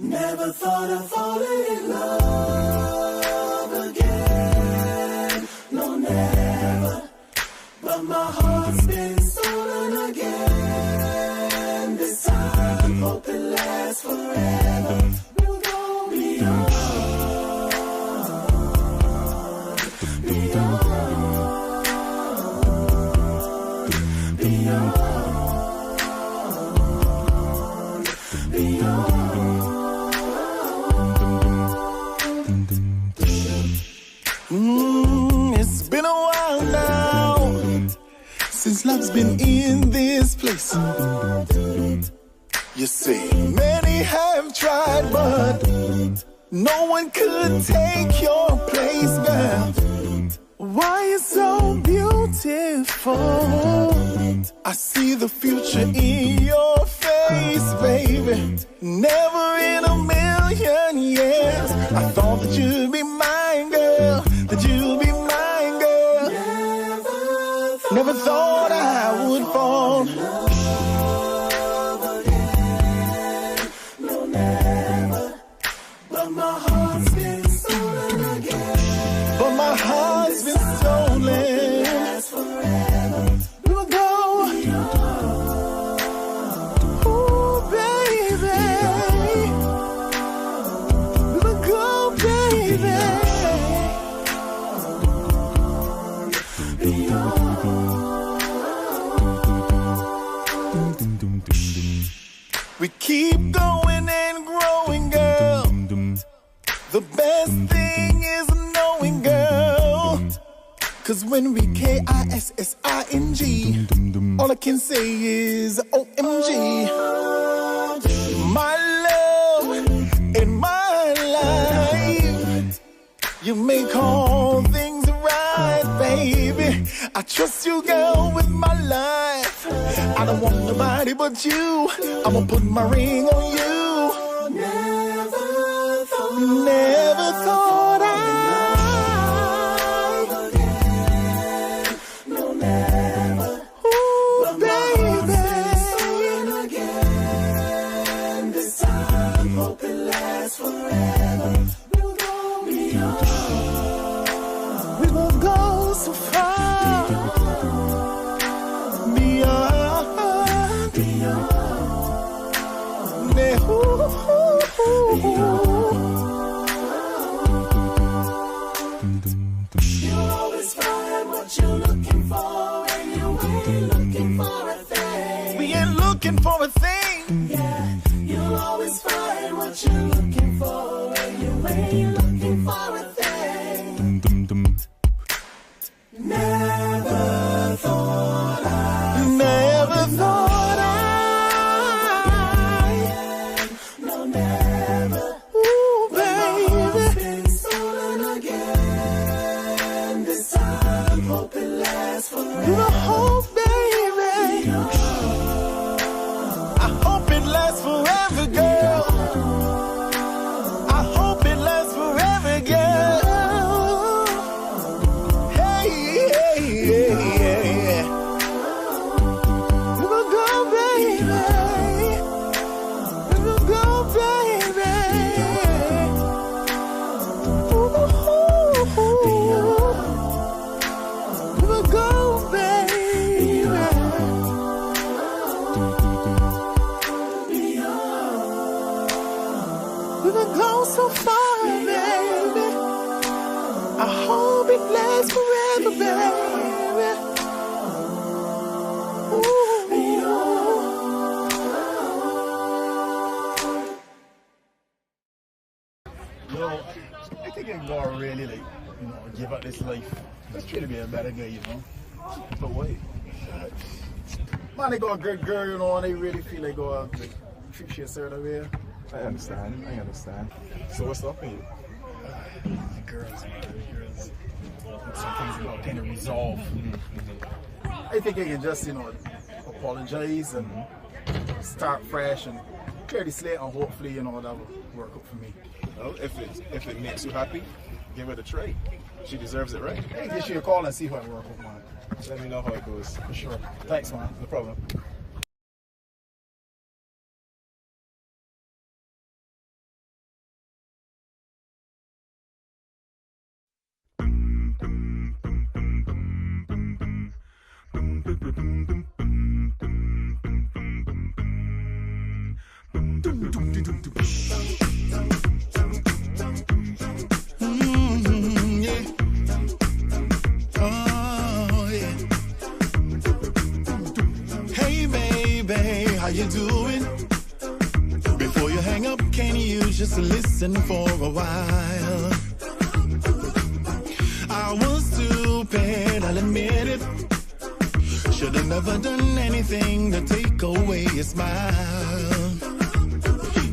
Never thought of falling in love again. No, never. But my heart's been stolen again. This time, hope it lasts forever. We'll go beyond, beyond, beyond, beyond. It's been a while now since love's been in this place. You see, many have tried, but no one could take your place, girl. Why you so beautiful? I see the future in your face, baby. Never in a million years I thought that you'd be mine, girl. That you'd be mine, girl. Never thought I would fall. No, never. But my heart's been stolen again. But my heart's been stolen. Last forever. We will go. Ooh, baby. We will go, baby. We keep going and growing, girl. The best thing is knowing, girl. Cause when we KISSING, all I can say is OMG. My love in my life, you make all things right, baby. I trust you, girl, with my life. I don't want nobody but you. I'ma put my ring on you. Never thought I'd no, never. Ooh, baby. Again. This time, hope it lasts forever. We'll go beyond. We will go so far. Beyond, beyond. You'll always find what you're looking for, and you ain't looking for a thing. We ain't looking for a thing. Yeah, you'll always find what you're looking for, and you ain't looking for a thing. Never thought I no, never. Ooh, baby. Been stolen again. This time, hope it lasts forever. You hope, baby. I hope it lasts forever, girl. I hope it lasts forever, girl. Hey, hey, hey, hey. We will go, baby. We will go, baby. Ooh, we will go, baby. We will go so far, baby. I hope it lasts forever, baby. Yo, I think I'm gonna really give up this life. Just try to be a better guy, But wait, man, they got a good girl, and they really feel they go out treat you a certain way. I understand. So what's up with you? Girls. Some things you gotta kind of resolve. I think I can just, apologize and start fresh and clear the slate, and hopefully, that will work out for me. Well, if it makes you happy, give it a try. She deserves it, right? Hey, give you a call and see how it works out, man. Let me know how it goes. For sure. Thanks, man. No problem. How you doing? Before you hang up, can you just listen for a while? I was stupid, I'll admit it. Should've never done anything to take away your smile.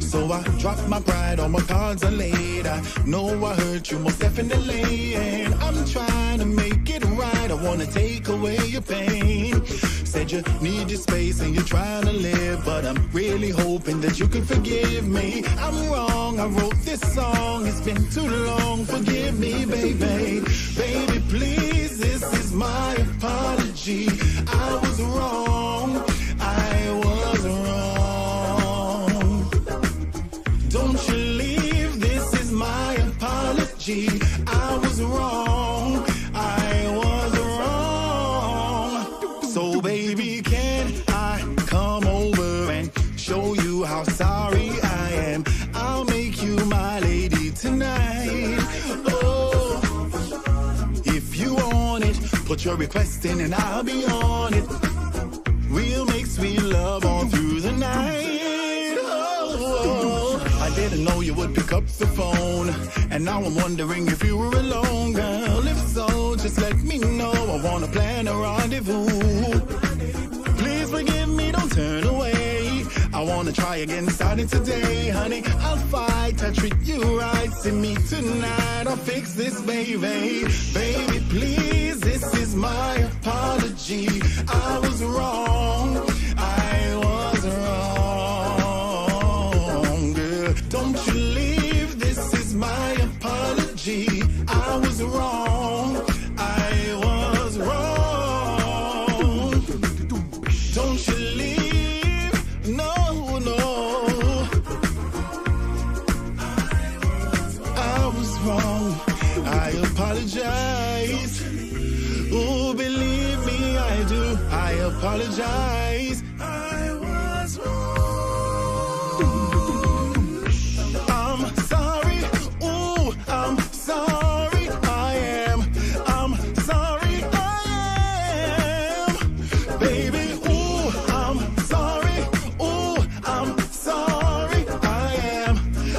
So I dropped my pride, all my cards are laid. I know I hurt you most definitely, and I'm trying to make it right. I wanna take away your pain. Said you need your space and you're trying to live, but I'm really hoping that you can forgive me. I'm wrong, I wrote this song, it's been too long, forgive me, baby. Baby, please, this is my apology. I was wrong, I was wrong. Don't you leave, this is my apology. I was wrong, I was wrong. So baby, can I come over and show you how sorry I am? I'll make you my lady tonight. Oh, if you want it, put your request in and I'll be on it. We'll make sweet love all through the night. Oh, I didn't know you would pick up the phone, and now I'm wondering if you were alone, girl. If so, just let me know. I wanna plan a rendezvous. Please forgive me, don't turn away. I wanna try again starting today, honey. I'll fight, I'll treat you right. See me tonight, I'll fix this, baby. Baby, please, this is my apology. I was wrong, I was wrong, girl. Don't you leave, this is my apology. I was wrong, I was wrong. Don't you leave, no, no. I was wrong, I apologize. Oh, believe me, I do, I apologize. I was wrong. I'm sorry, oh, I'm sorry, I am. I'm sorry, I am. Baby, oh, I'm sorry, oh, I'm sorry, I am.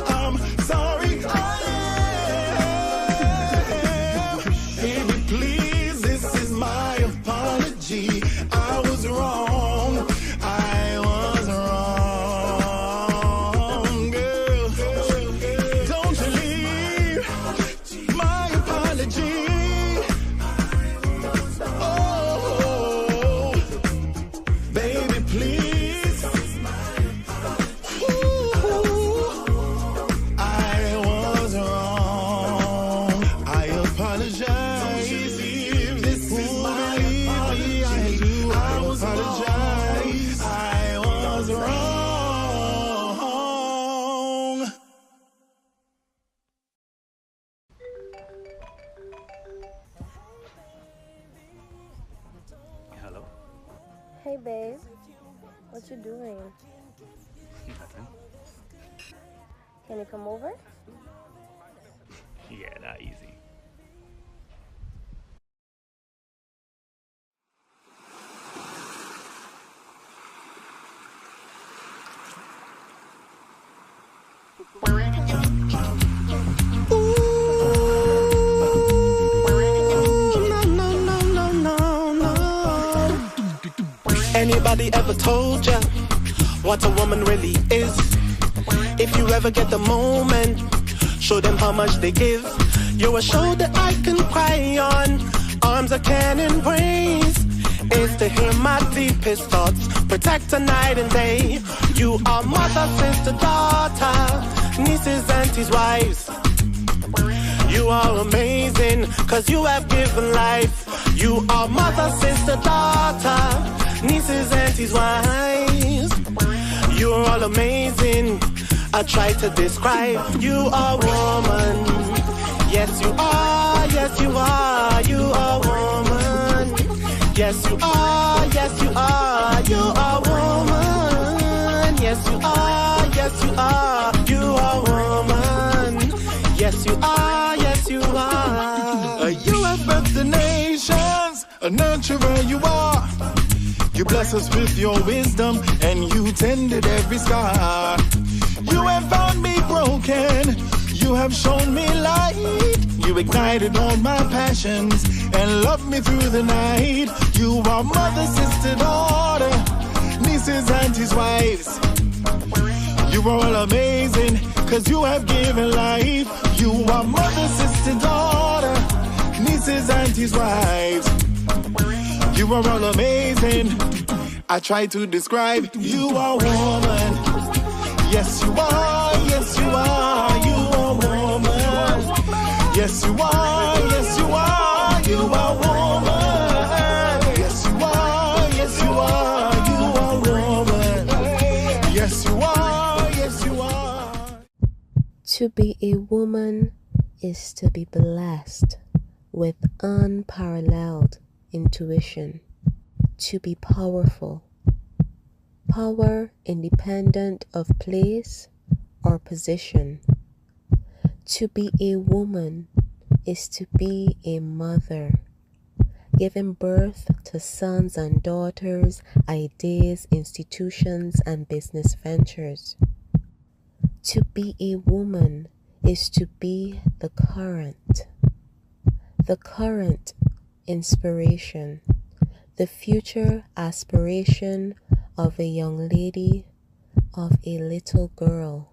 I'm sorry, I am. Baby, please, this is my apology. I was wrong, I was wrong, girl. Don't you leave, my apology. Oh, baby, please. Ooh, I was wrong, I apologize. This is my apology. I was apologize. I was wrong. Hello? Hey babe, what you doing? Nothing. Can you come over? Yeah, not easy. Anybody ever told ya what a woman really is? If you ever get the moment, show them how much they give. You're a shoulder I can cry on, arms I can embrace. Is to hear my deepest thoughts, protect her night and day. You are mother, sister, daughter, nieces, aunties, wives. You are amazing, cause you have given life. You are mother, sister, daughter, nieces, aunties, wives. You're all amazing, I try to describe. You are woman, yes you are, you are woman. Yes, you are, yes, you are, you are woman. Yes, you are, yes, you are, you are woman. Yes, you are, yes, you are. You have birthed the nations, a nurturer you are. You bless us with your wisdom, and you tended every scar. You have found me broken, you have shown me light. You ignited all my passions, and loved me through the night. You are mother, sister, daughter, nieces, aunties, wives. You are all amazing, cause you have given life. You are mother, sister, daughter, nieces, aunties, wives. You are all amazing. I try to describe, you are woman. Yes, you are, yes, you are, you are woman. Yes, you are, yes, you are, you are woman. Yes, you are, yes, you are, you are woman. Yes, you are, yes, you are. To be a woman is to be blessed with unparalleled intuition, to be powerful. Power independent of place or position. To be a woman is to be a mother, giving birth to sons and daughters, ideas, institutions, and business ventures. To be a woman is to be the current inspiration, the future aspiration of a young lady, of a little girl.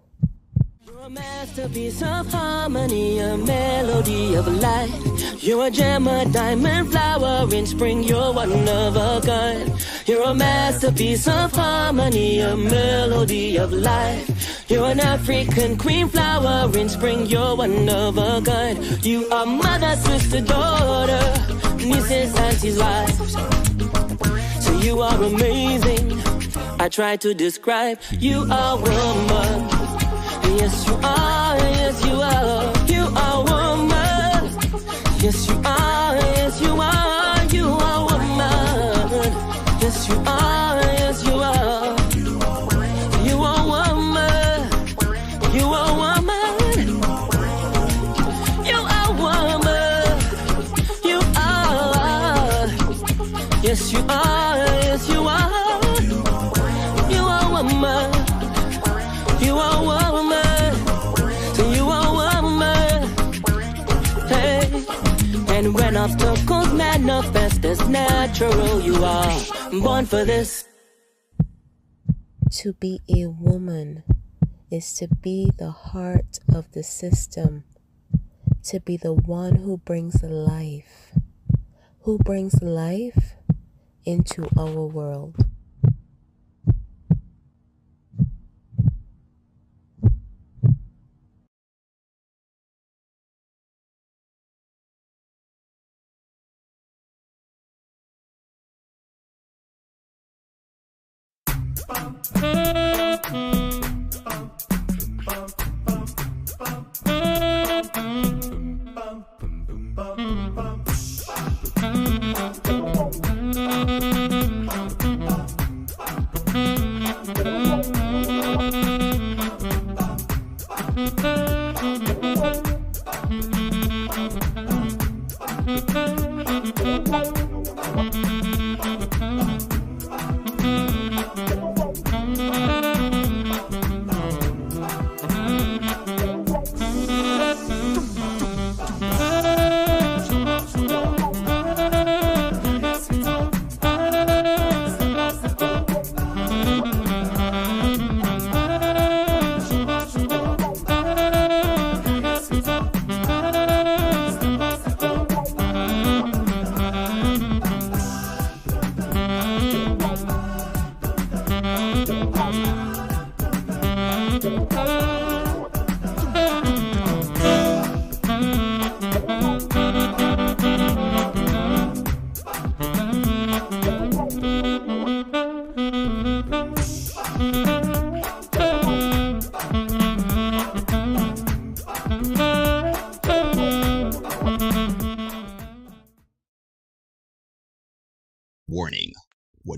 You're a masterpiece of harmony, a melody of life. You're a gem, a diamond flower in spring, you're one of a kind. You're a masterpiece of harmony, a melody of life. You're an African queen flower in spring, you're one of a kind. You are mother, sister, daughter, nieces, aunties, wives. So you are amazing. I try to describe, you are woman. Yes, you are, yes, you are, you are woman. Yes, you are, yes, you are, you are woman. Yes, you are, yes, you are, you are woman. You are woman. You are woman. You are. Yes, you are, yes, you are. You are woman. You are woman. So you are woman. Hey. And when obstacles manifest as natural, you are born for this. To be a woman is to be the heart of the system, to be the one who brings life into our world.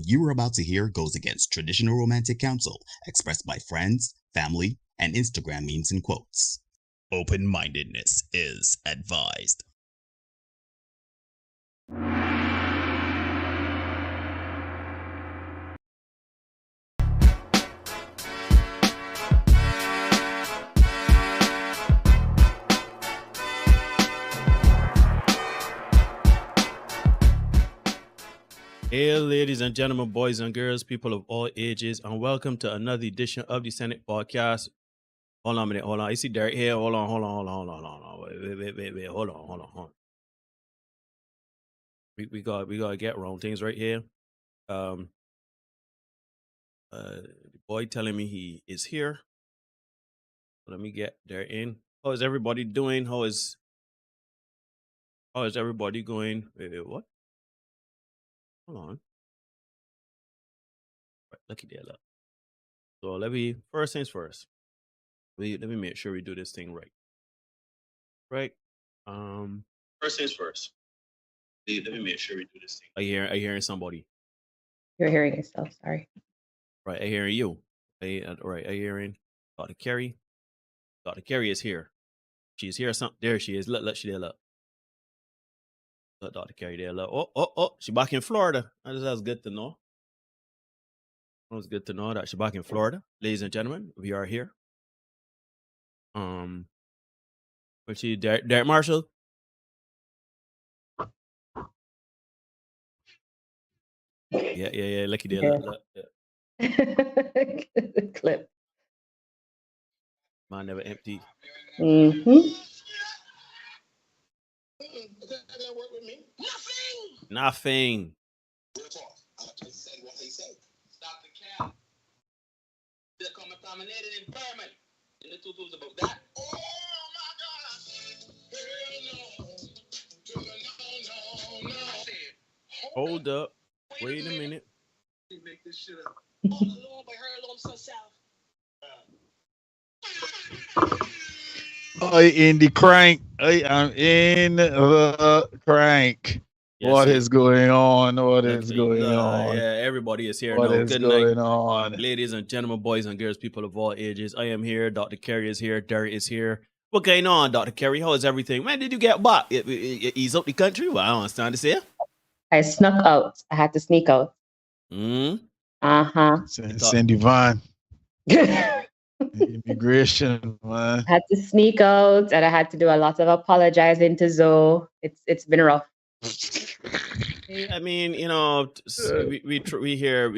you are about to hear goes against traditional romantic counsel expressed by friends, family, and Instagram memes and quotes. Open-mindedness is advised. Hey, ladies and gentlemen, boys and girls, people of all ages, and welcome to another edition of the Senate Podcast. Hold on a minute, hold on. You see Derek here? Hold on. Wait. Hold on. We gotta get wrong things right here. The boy telling me he is here. Let me get Derek in. How is everybody doing? How is everybody going? Wait, what? Hold on. Right, lucky there, look. So first things first. Let me make sure we do this thing right. Right. First things first. Let me make sure we do this thing. I hearing somebody. You're hearing yourself, sorry. Right, I hearing you. Right, I hearing Dr. Carrie. Dr. Carrie is here. She's here. There she is. Look, she there. Look, Dr. Carrie there. Look. Oh, she back in Florida. That's good to know. It was good to know that she's back in Florida. Ladies and gentlemen, we are here. What's she, Derek Marshall? Yeah. Lucky there. Look. The clip. Mine never empty. Mm-hmm. Nothing. Stop the cap. They're coming dominated in Berman. In the tutus about that. Oh my God. No. Hold up. Wait a minute. Make this shit up. All alone by her alone so south. I in the crank. I am in the crank. Yes, What is going on? What is going on? Yeah, everybody is here. What is Good going night, on? ladies and gentlemen, boys and girls, people of all ages. I am here. Dr. Carey is here. Derek is here. What going on, Dr. Carey? How is everything? Man, did you get back? Ease up the country? Well, I don't understand to say. I snuck out. I had to sneak out. Uh-huh. Send Divine. Immigration, man. I had to sneak out, and I had to do a lot of apologizing to Zoe. It's been rough. I mean, you know, we here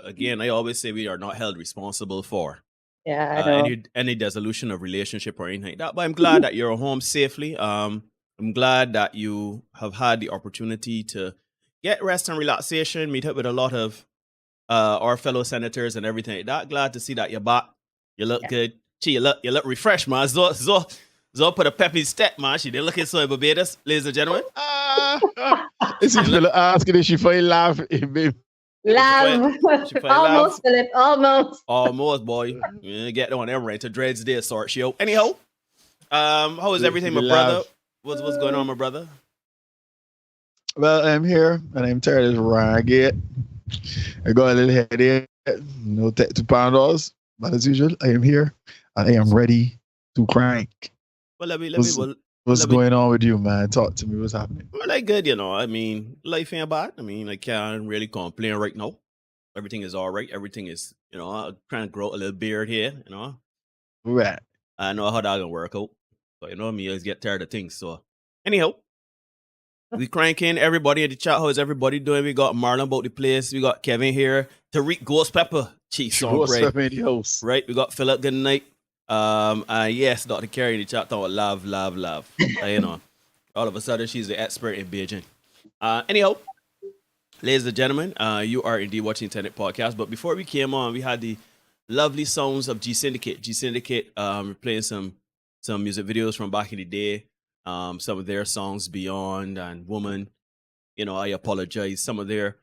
again. I always say we are not held responsible for any dissolution of relationship or anything like that. But I'm glad that you're home safely. I'm glad that you have had the opportunity to get rest and relaxation, meet up with a lot of our fellow senators and everything like that. Glad to see that you're back. You look good. Gee, you look refreshed, man. Zo put a peppy step, man. She did looking so in Barbados, ladies and gentlemen. Is she asking if she find laugh? Laugh. Almost, Philip. Almost, boy. Yeah, get on them right to dreads there, sort show. Anyhow, how is everything, my brother? What's going on, my brother? Well, I'm here and I'm tired as ragged. I got a little headache. No $2 but as usual, I am here and I am ready to crank. Well, what's going on with you, man? Talk to me. What's happening? Well, like good, you know. I mean, life ain't bad. I mean, I can't really complain right now. Everything is all right. Everything is, you know, I'm trying to grow a little beard here, you know. Right. I know how that's gonna work out. So you know me, I always get tired of things. So anyhow, we cranking. Everybody in the chat, how is everybody doing? We got Marlon about the place. We got Kevin here. Tariq Ghost Pepper. Chief Ghost Pepper in the house. Right. We got Philip. Good night. Yes, Dr. Carey in the chat talking love. You know, all of a sudden she's the expert in Beijing. Anyhow, ladies and gentlemen, you are indeed watching Tenet Podcast. But before we came on, we had the lovely sounds of G-Syndicate. G-Syndicate, we're playing some music videos from back in the day. Some of their songs, Beyond and Woman. You know, I apologize. Some of their,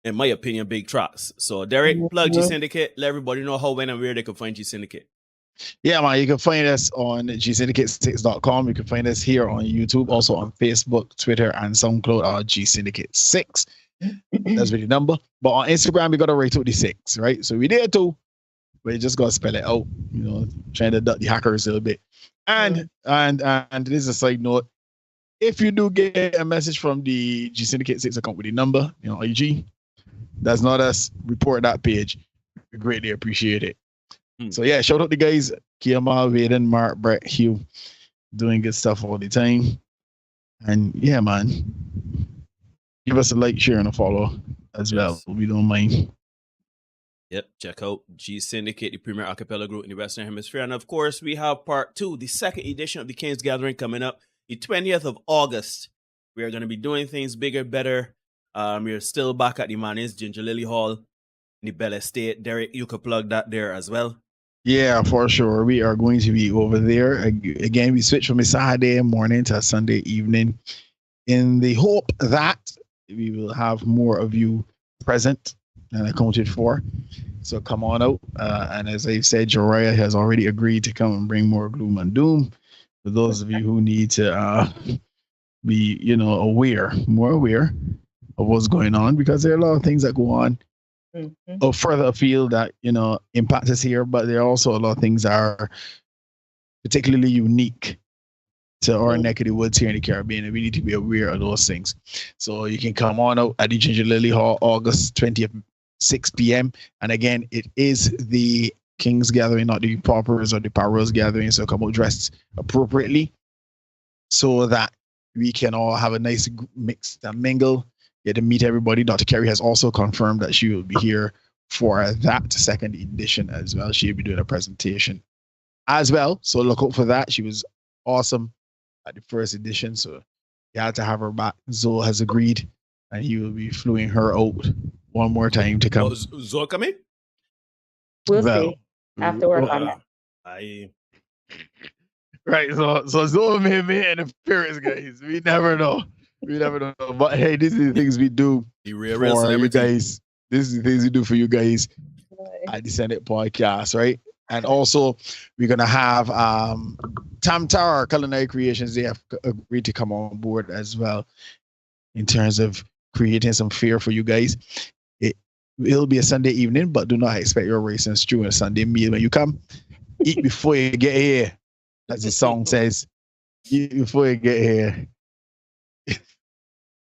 in my opinion, big tracks. So Derek, plug G-Syndicate. Let everybody know how, when, and where they can find G-Syndicate. Yeah, man, you can find us on gsyndicate6.com. You can find us here on YouTube, also on Facebook, Twitter, and SoundCloud, G-Syndicate 6. That's really number. But on Instagram, we got to rate out the 6, right? So we there too, but you just got to spell it out, trying to duck the hackers a little bit. And this is a side note. If you do get a message from the G-Syndicate 6 account with the number, IG, that's not us, report that page. We greatly appreciate it. So yeah, shout out the guys, Kiamal, Vaden, Mark, Brett, Hugh, doing good stuff all the time. And yeah, man, give us a like, share, and a follow as well. We don't mind. Yep, check out G-Syndicate, the premier acapella group in the Western Hemisphere. And of course, we have part 2, the second edition of the King's Gathering coming up, the 20th of August. We are going to be doing things bigger, better. We're still back at the Manny's Ginger Lily Hall in the Bell Estate. Derek, you could plug that there as well. Yeah, for sure. We are going to be over there. Again, we switch from a Saturday morning to a Sunday evening in the hope that we will have more of you present and accounted for. So come on out. And as I said, Joriah has already agreed to come and bring more gloom and doom. For those of you who need to be, more aware of what's going on, because there are a lot of things that go on further afield that, impact us here, but there are also a lot of things that are particularly unique to our neck of the woods here in the Caribbean, and we need to be aware of those things. So you can come on out at the Ginger Lily Hall, August 20th, 6 p.m. And again, it is the King's Gathering, not the Paupers or the Paroles Gathering. So come out dressed appropriately so that we can all have a nice mix and mingle, get to meet everybody. Dr. Kerry has also confirmed that she will be here for that second edition as well. She'll be doing a presentation as well. So look out for that. She was awesome at the first edition, so you had to have her back. Zoe has agreed, and he will be flying her out one more time to come. Zoe coming? We'll see. I have to work on that. Right, so Zoe may make an appearance, guys. We never know. But hey, these are the things we do for you guys. This is the things we do for you guys at the Senate podcast, right? And also, we're going to have Tam Tower Culinary Creations. They have agreed to come on board as well in terms of creating some fare for you guys. It'll be a Sunday evening, but do not expect your rice and stew and a Sunday meal. When you come, eat before you get here, as the song says. Eat before you get here.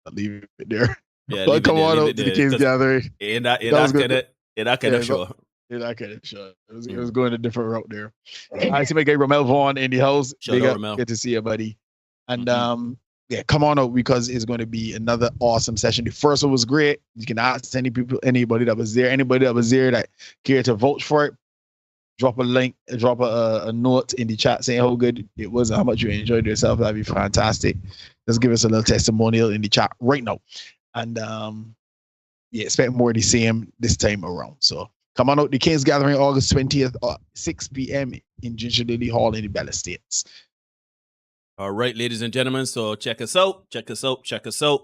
I'll leave it there. Yeah, but come on out to the King's Gathering. That kind of show. It was going a different route there. I see my guy Romel Vaughn in the house. Good to see you, buddy. And come on out, because it's going to be another awesome session. The first one was great. You can ask anybody that was there that cared to vote for it. Drop a link, drop a note in the chat saying how good it was and how much you enjoyed yourself. That'd be fantastic. Just give us a little testimonial in the chat right now. And expect more of the same this time around. So come on out, the King's Gathering, August 20th, 6 p.m. in Ginger Lily Hall in the Bell Estates. All right, ladies and gentlemen, so check us out.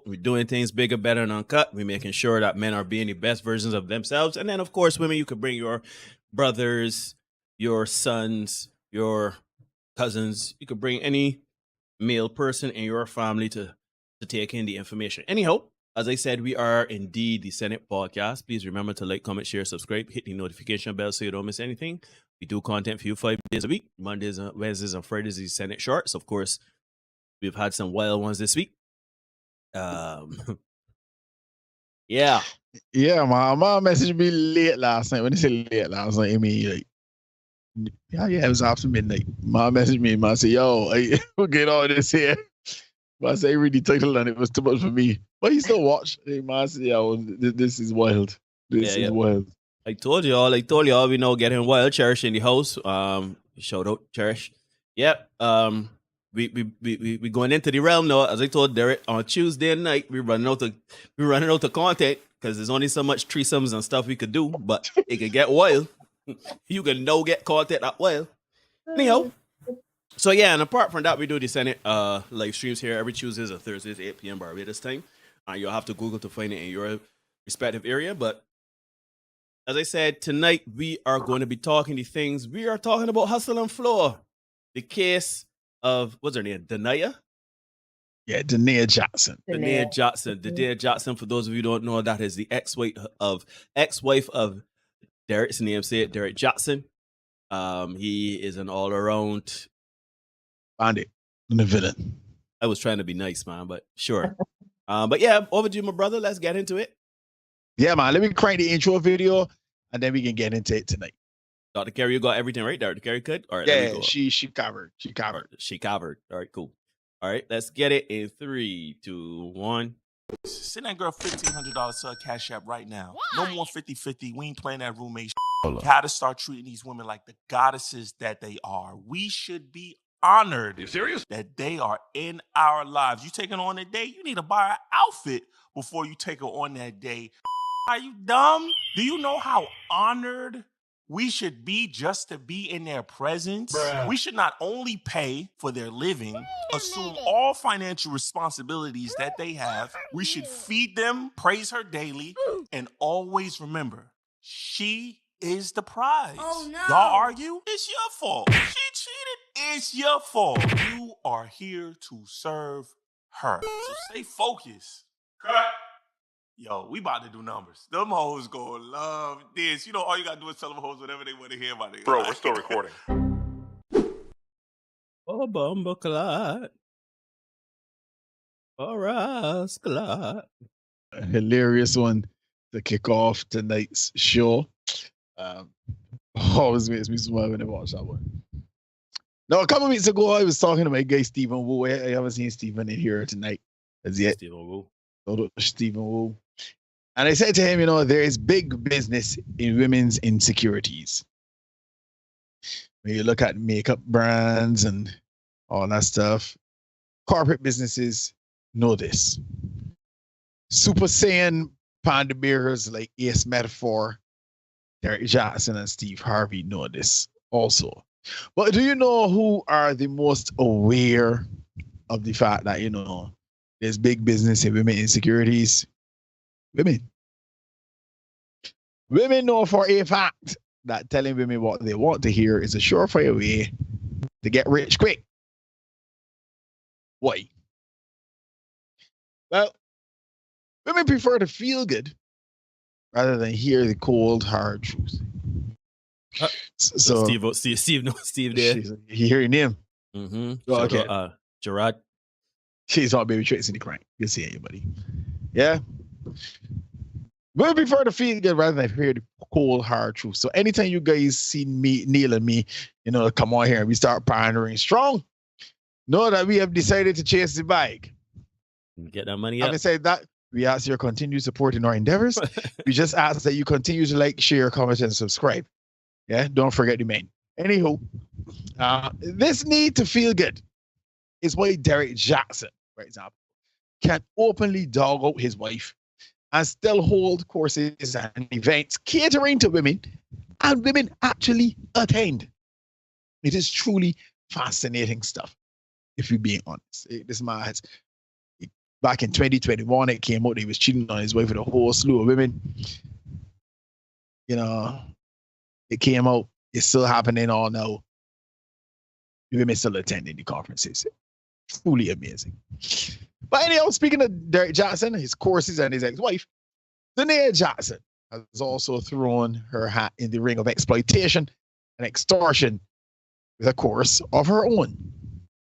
We're doing things bigger, better, and uncut. We're making sure that men are being the best versions of themselves. And then, of course, women, you could bring your brothers, your sons, your cousins. You could bring any male person in your family to take in the information. Anyhow, as I said, we are indeed the Senate podcast. Please remember to like, comment, share, subscribe, hit the notification bell so you don't miss anything. We do content for you 5 days a week. Mondays, Wednesdays, and Fridays, the Senate shorts. Of course, we've had some wild ones this week. Yeah. My mom messaged me late last night. When they say late last night, I mean, it was after midnight. Mom messaged me. Mom said, yo, we'll get all this here. But I said, read the title and it was too much for me. But he still watched. Mom said, yo, this is wild. This is wild. I told y'all, we know getting wild. Cherish in the house. Shout out, Cherish. Yep. We going into the realm now. As I told Derek, on Tuesday night, we're running out of content because there's only so much threesomes and stuff we could do, but it could get wild. You can now get content that wild. Anyhow. So yeah, and apart from that, we do the Senate live streams here every Tuesdays or Thursdays, 8 p.m. Barbados time. You'll have to Google to find it in your respective area. But as I said, tonight we are going to be talking the things. We are talking about hustle and flow. The case of, what's her name? Danaya? Yeah, Danae Jackson. Danae Jackson. Danae Jackson, for those of you who don't know, that is the ex-wife of Derek's name. Say it, Derek Jackson. He is an all-around bandit and a villain. I was trying to be nice, man, but sure. But yeah, over to you, my brother. Let's get into it. Yeah, man. Let me crank the intro video, and then we can get into it tonight. Dr. Carey, you got everything right? Dr. Carey could? All right, yeah, she covered. She covered. All right, cool. All right, let's get it in 3, 2, 1. Send that girl $1,500 to her Cash App right now. Why? No more 50-50. We ain't playing that roommate. Gotta start treating these women like the goddesses that they are. We should be honored. You serious? That they are in our lives. You taking on a date, you need to buy an outfit before you take her on that date. Are you dumb? Do you know how honored we should be just to be in their presence? Bruh. We should not only pay for their living, assume all financial responsibilities that they have. We should feed them, praise her daily, and always remember, she is the prize. Oh no. Y'all argue? It's your fault. She cheated. It's your fault. You are here to serve her. So stay focused. Cut. Yo, we about to do numbers. Them hoes gonna love this. You know, all you gotta do is tell them hoes whatever they want to hear about it. Bro, we're still recording. Oh, bumbleclot. All right, clot. A hilarious one to kick off tonight's show. Always makes me smile when I watch that one. Now, a couple weeks ago, I was talking to my guy, Stephen Wu. I haven't seen Stephen in here tonight as yet. Stephen Wu. And I said to him, you know, there is big business in women's insecurities. When you look at makeup brands and all that stuff, corporate businesses know this. Super Saiyan panda bearers like Ace Metaphor, Derek Jackson, and Steve Harvey know this also. But do you know who are the most aware of the fact that, you know, there's big business in women insecurities? Women. Women know for a fact that telling women what they want to hear is a surefire way to get rich quick. Why? Well, women prefer to feel good rather than hear the cold, hard truth. So Steve there. You hear your name? Mm-hmm. Oh, okay. Gerard. She's all baby Tracy the crank. Good seeing you, buddy. Yeah. Women prefer to feel good rather than hear the cold, hard truth. So anytime you guys see me, Neil and me, you know, come on here and we start pandering strong, know that we have decided to chase the bike. Get that money up. Having said that, we ask your continued support in our endeavors. We just ask that you continue to like, share, comment, and subscribe. Yeah, don't forget the main. Anywho, this need to feel good is why Derek Jackson, for example, can openly dog out his wife and still hold courses and events catering to women, and women actually attend. It is truly fascinating stuff, if you're being honest. This man has, back in 2021, it came out he was cheating on his wife with a whole slew of women. You know, it came out, it's still happening all now. Women still attending the conferences. Truly amazing. But anyhow, speaking of Derek Jackson, his courses, and his ex-wife, Danae Jackson has also thrown her hat in the ring of exploitation and extortion with a course of her own.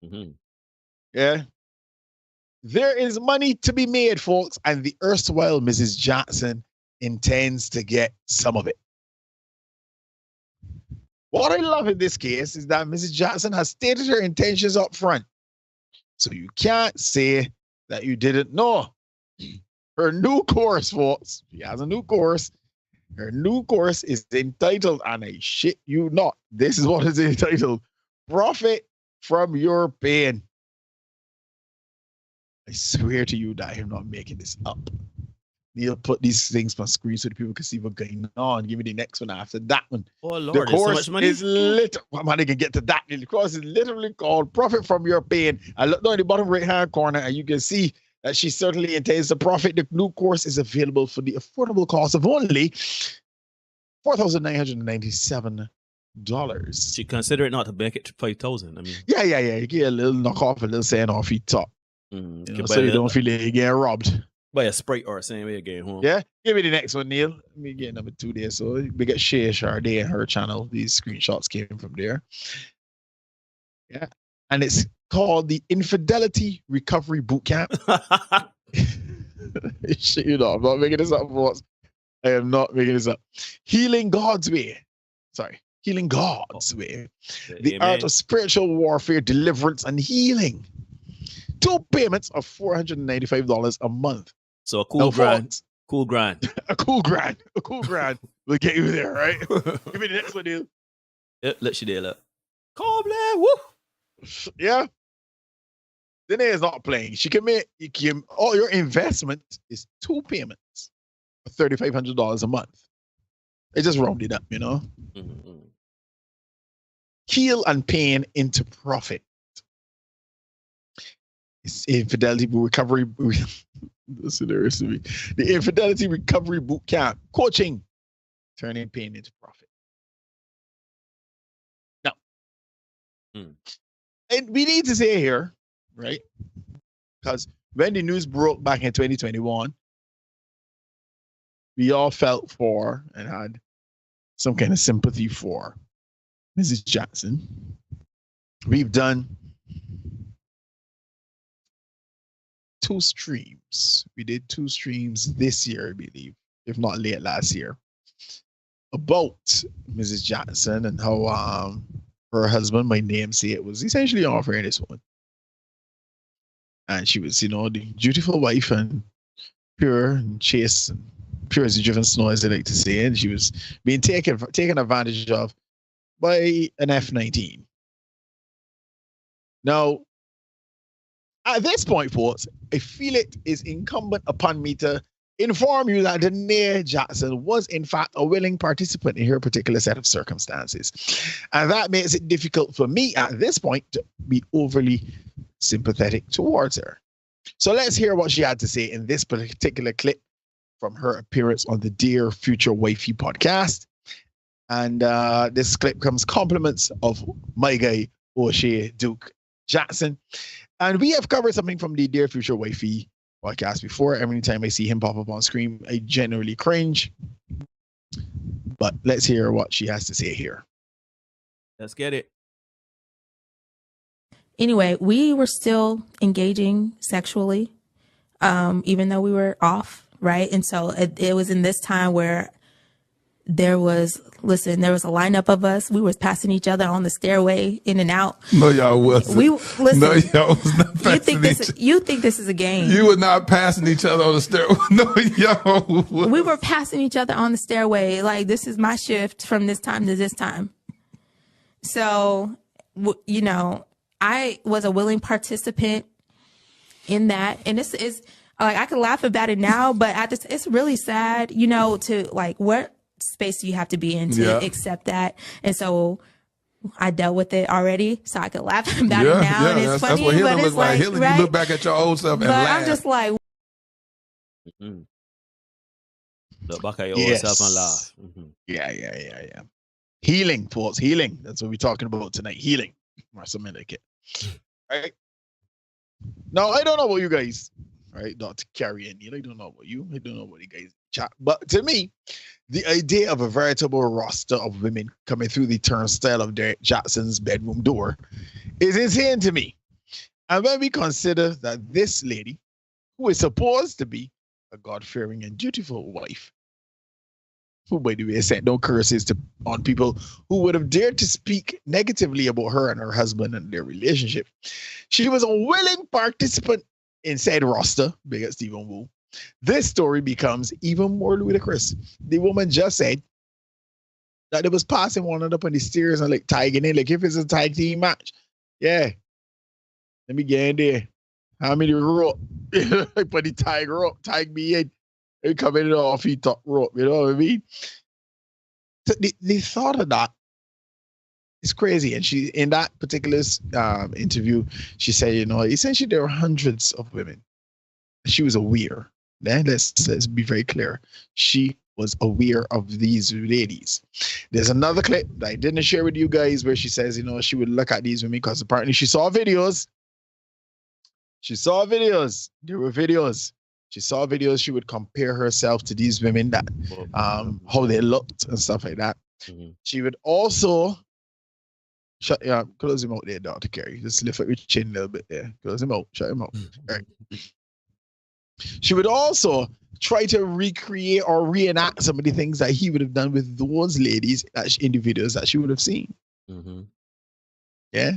Mm-hmm. Yeah. There is money to be made, folks, and the erstwhile Mrs. Jackson intends to get some of it. What I love in this case is that Mrs. Jackson has stated her intentions up front. So you can't say that you didn't know. Her new course, folks, she has a new course. Her new course is entitled, and I shit you not, this is what it's entitled, Profit from Your Pain. I swear to you that I'm not making this up. Neil put these things on screen so that people can see what's going on. Give me the next one after that one. Oh, Lord, the course so much money? is literally, well, man, they can get to that. The course is literally called Profit from Your Pain. I look down in the bottom right-hand corner and you can see that she certainly intends to profit. The new course is available for the affordable cost of only $4,997. She consider it not to make it to 5,000. I mean, yeah. You get a little knock off, a little saying off your top. So you don't feel like you're getting robbed. By a Sprite or same way again, huh? Yeah, give me the next one, Neil. Let me get number 2 there. So we get Shay Sharday and her channel. These screenshots came from there. Yeah, and it's called the Infidelity Recovery Bootcamp. You know, I'm not making this up, boss. I am not making this up. Healing God's Way. Healing God's Way. The art of spiritual warfare, deliverance, and healing. 2 payments of $495 a month. So a cool grand. Cool grand. A cool grand. We'll get you there, right? Give me the next one, Neil. Yeah, let you deal up. Woo! Yeah. Danae is not playing. She can make all your investment is 2 payments of $3,500 a month. They just rounded up, you know. Mm-hmm. Heal and pain into profit. It's Infidelity Recovery. That's hilarious to me. The Infidelity Recovery Bootcamp coaching, turning pain into profit. Now, and we need to say here, right? Because when the news broke back in 2021, we all felt for and had some kind of sympathy for Mrs. Jackson. We've done 2 streams. We did 2 streams this year, I believe, if not late last year, about Mrs. Jackson and how her husband, my namesake, was essentially offering this woman. And she was, you know, the dutiful wife and pure and chaste and pure as the driven snow, as they like to say. And she was being taken advantage of by an F-19. Now, at this point, folks, I feel it is incumbent upon me to inform you that Danae Jackson was, in fact, a willing participant in her particular set of circumstances. And that makes it difficult for me at this point to be overly sympathetic towards her. So let's hear what she had to say in this particular clip from her appearance on the Dear Future Wifey podcast. And this clip comes compliments of my guy, O'Shea Duke Jackson. And we have covered something from the Dear Future Wifey podcast before. Every time I see him pop up on screen, I generally cringe. But let's hear what she has to say here. Let's get it. Anyway, we were still engaging sexually, even though we were off, right? And so it was in this time where there was a lineup of us. We was passing each other on the stairway in and out. No, y'all wasn't. No, y'all was not passing you think this is a game. You were not passing each other on the stairway. No, y'all was. We were passing each other on the stairway. Like, this is my shift from this time to this time. So, you know, I was a willing participant in that. And this is, like, I can laugh about it now, but it's really sad, you know, to, like, what space do you have to be in to accept that? And so I dealt with it already, so I could laugh about it now. And it's funny, that's what healing but looks like. Healing, right? You look back at your old self and laugh. I'm just like, look back at your old self and laugh. Yeah. Healing, folks. Healing. That's what we're talking about tonight. Healing. Or something like it. All right. Now, I don't know about you guys, right? Dr. Carrie and Neil. I don't know about you. I don't know about you guys chat. But to me, the idea of a veritable roster of women coming through the turnstile of Derek Jackson's bedroom door is insane to me. And when we consider that this lady, who is supposed to be a God-fearing and dutiful wife, who, by the way, sent no curses on people who would have dared to speak negatively about her and her husband and their relationship, she was a willing participant in said roster, big at Stephen Wu. This story becomes even more ludicrous. The woman just said that it was passing one up on the stairs and like tagging in, like if it's a tag team match. Yeah. Let me get in there. How many rope? I put the tag rope, tag me in. They come in off the top rope, you know what I mean? So the thought of that is crazy. And she, in that particular interview, she said, you know, essentially there were hundreds of women. She was aware. Then let's be very clear. She was aware of these ladies. There's another clip that I didn't share with you guys where she says, you know, she would look at these women because apparently she saw videos She saw videos. There were videos. She saw videos. She would compare herself to these women that, how they looked and stuff like that. She would also close him out there, Dr. Kerry. Just lift up your chin a little bit there. Close him out. Shut him out. All right. She would also try to recreate or reenact some of the things that he would have done with those ladies in the videos that she would have seen. Yeah.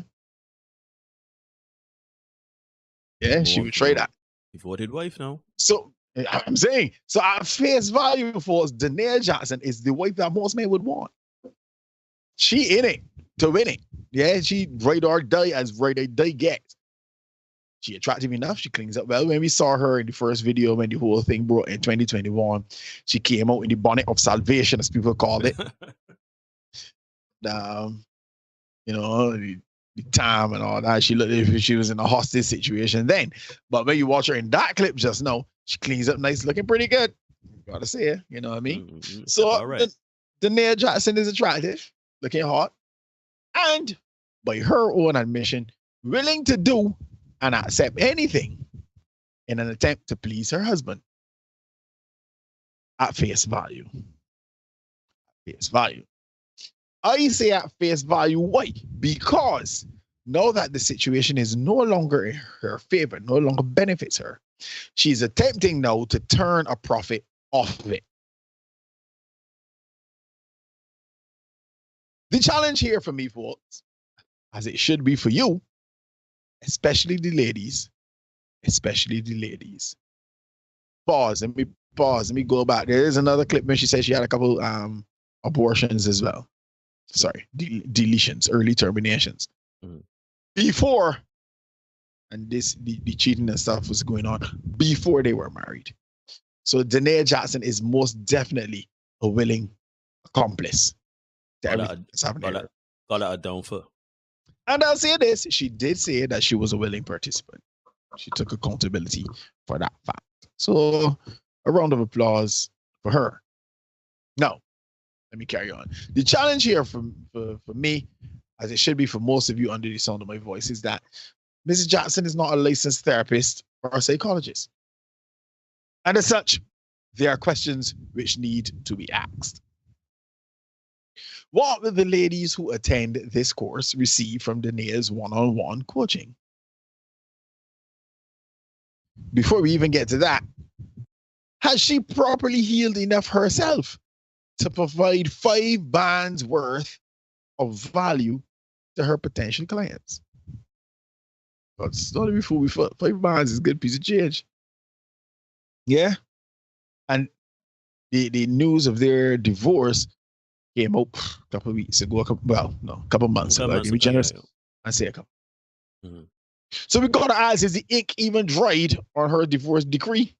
Yeah, she would try that. Devoted wife now. So I'm saying, so at face value for us, Danae Jackson is the wife that most men would want. She in it to win it. Yeah, she ride or die as ride or die gets. She attractive enough. She cleans up well. When we saw her in the first video, when the whole thing broke in 2021, she came out in the bonnet of salvation, as people called it. You know, the time and all that. She looked as if she was in a hostage situation then. But when you watch her in that clip just now, she cleans up nice, looking pretty good. Gotta say it, you know what I mean? So Danae Jackson is attractive, looking hot, and by her own admission, willing to do and accept anything in an attempt to please her husband at face value. Face value. I say at face value, why? Because now that the situation is no longer in her favor, no longer benefits her, she's attempting now to turn a profit off of it. The challenge here for me, folks, as it should be for you, especially the ladies. Pause. Let me go back. There is another clip when she said she had a couple abortions as well. Sorry, deletions, early terminations. Before, and the cheating and stuff was going on before they were married. So Danae Jackson is most definitely a willing accomplice to everything that's happening. Call that a downfall. And I'll say this, she did say that she was a willing participant. She took accountability for that fact. So a round of applause for her. Now, let me carry on. The challenge here for me, as it should be for most of you under the sound of my voice, is that Mrs. Jackson is not a licensed therapist or a psychologist. And as such, there are questions which need to be asked. What will the ladies who attend this course receive from Danae's one-on-one coaching? Before we even get to that, has she properly healed enough herself to provide 5 bands worth of value to her potential clients? But starting before we 5 bands is a good piece of change. Yeah. And the news of their divorce came up a couple of weeks ago. A couple months ago. Be generous. I say a couple. So we got to ask, is the ink even dried on her divorce decree?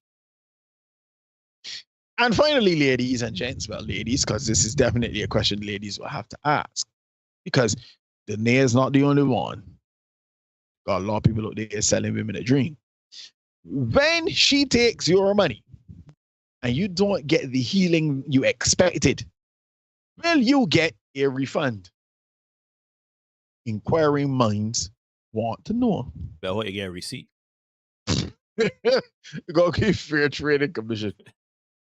And finally, ladies and gents, well, ladies, because this is definitely a question ladies will have to ask, because Danae is not the only one. Got a lot of people out there selling women a dream. When she takes your money and you don't get the healing you expected, will you get a refund? Inquiring minds want to know. But what you get a receipt? You gotta keep fair trading commission.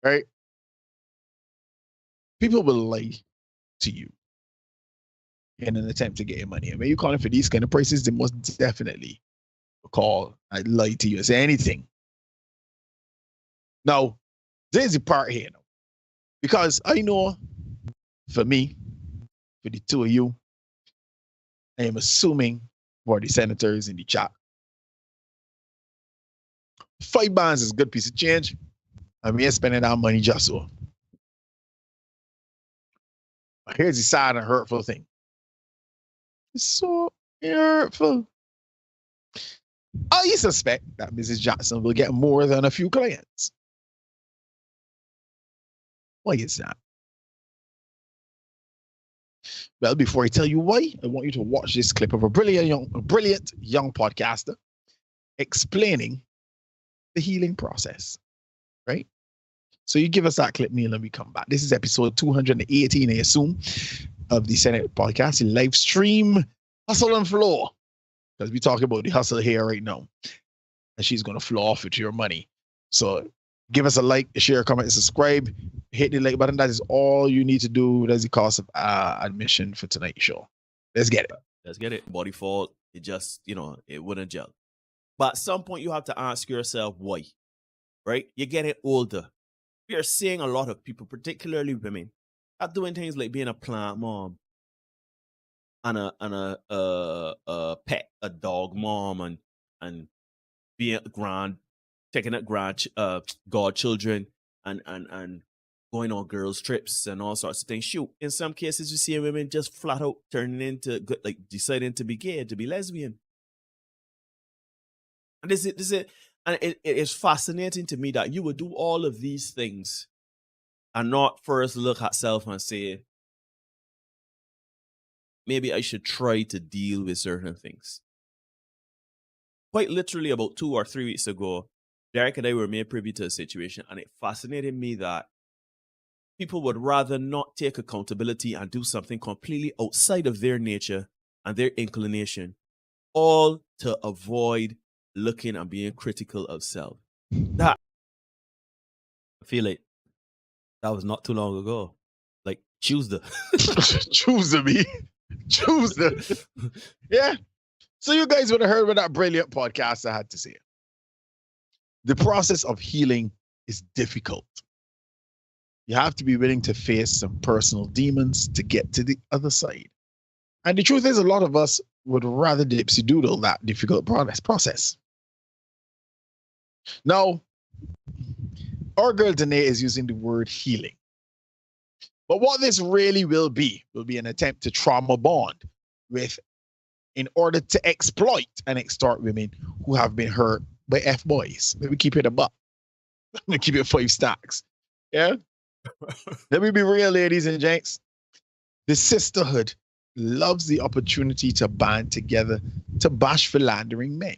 Right? People will lie to you in an attempt to get your money. And when you're calling for these kind of prices, they most definitely call and lie to you and say anything. Now, there's the part here now. Because I know, for me, for the two of you, I am assuming for the senators in the chat, 5 bands is a good piece of change. And we ain't spending our money just so. But here's the sad and hurtful thing. It's so hurtful. I suspect that Mrs. Jackson will get more than a few clients. Why is that? Well, before I tell you why, I want you to watch this clip of a brilliant young podcaster explaining the healing process, right? So you give us that clip, Neil, and we come back. This is episode 218, I assume, of the Senate podcast, the live stream Hustle and Flow, because we talk about the hustle here right now. and she's going to flow off with your money. So give us a like, share, comment, and subscribe. Hit the like button. That is all you need to do. That's the cost of admission for tonight's show. Let's get it. Let's get it. Body fault. It just, it wouldn't gel. But at some point, you have to ask yourself why, right? You're getting older. We are seeing a lot of people, particularly women, are doing things like being a plant mom and a pet, a dog mom, and being taking up godchildren and going on girls' trips and all sorts of things. Shoot, in some cases, you see women just flat out turning into, like, deciding to be gay, to be lesbian. And it is fascinating to me that you would do all of these things and not first look at self and say, maybe I should try to deal with certain things. Quite literally about 2 or 3 weeks ago, Derek and I were made privy to a situation, and it fascinated me that people would rather not take accountability and do something completely outside of their nature and their inclination, all to avoid looking and being critical of self. That, I feel like that was not too long ago. Like Tuesday. Tuesday. Yeah. So you guys would have heard about that brilliant podcast I had to say. The process of healing is difficult. You have to be willing to face some personal demons to get to the other side. And the truth is, a lot of us would rather dipsy doodle that difficult process. Now, our girl Danae is using the word healing. But what this really will be an attempt to trauma bond in order to exploit and extort women who have been hurt by F-boys. Let me keep it a buck. Let me keep it 5 stacks. Yeah? Let me be real, ladies and gents. The sisterhood loves the opportunity to band together to bash philandering men.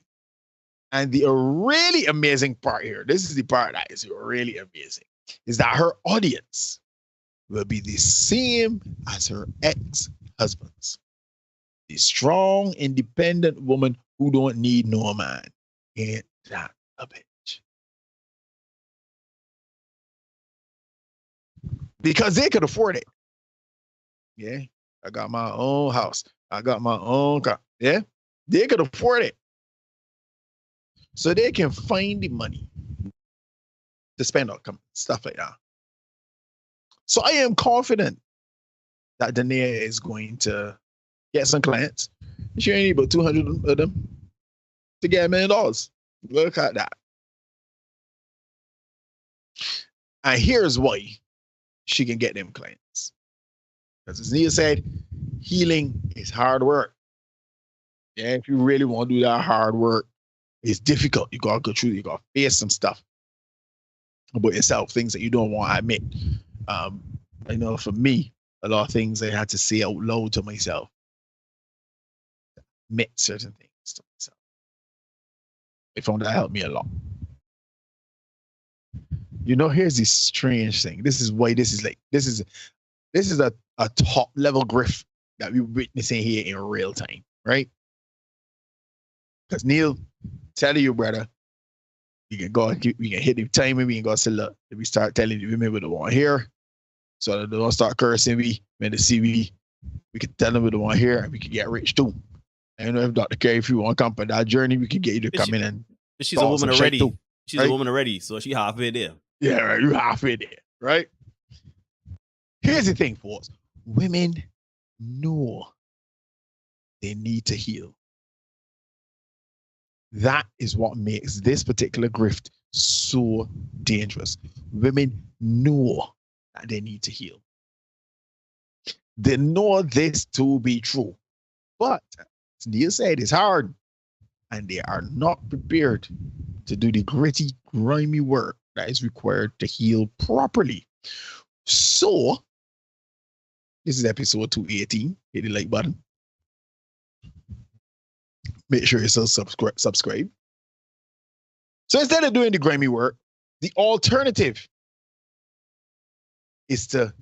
And the really amazing part here, this is the part that is really amazing, is that her audience will be the same as her ex-husbands. The strong, independent woman who don't need no man. Ain't that a bitch? Because they could afford it. Yeah, I got my own house. I got my own car. Yeah, they could afford it. So they can find the money to spend on stuff like that. So I am confident that Danae is going to get some clients. She only need about 200 of them to get $1 million. Look at that. And here's why she can get them clients. Because as Neil said, healing is hard work. Yeah, if you really want to do that hard work, it's difficult. You gotta go through, you gotta face some stuff about yourself, things that you don't want to admit. I know for me, a lot of things I had to say out loud to myself. Admit certain things to myself. I found that helped me a lot. Here's this strange thing. This is why this is a top level grift that we're witnessing here in real time, right? Because Neil, tell you, brother, we can hit the timing, we can go say, look, if we start telling the women we don't want here, so that they don't start cursing me when they see we can tell them we don't want here, and we can get rich too. And if Dr. Carey, if you want to come on that journey, we can get you to come in and she's a woman already. She's a woman already, so she halfway there. Yeah, right. You're halfway there, right? Here's the thing, folks. Women know they need to heal. That is what makes this particular grift so dangerous. Women know that they need to heal. They know this to be true. But, as Neil said, it's hard. And they are not prepared to do the gritty, grimy work that is required to heal properly. So, this is episode 218. Hit the like button. Make sure you still subscribe. So instead of doing the grimy work, the alternative is to,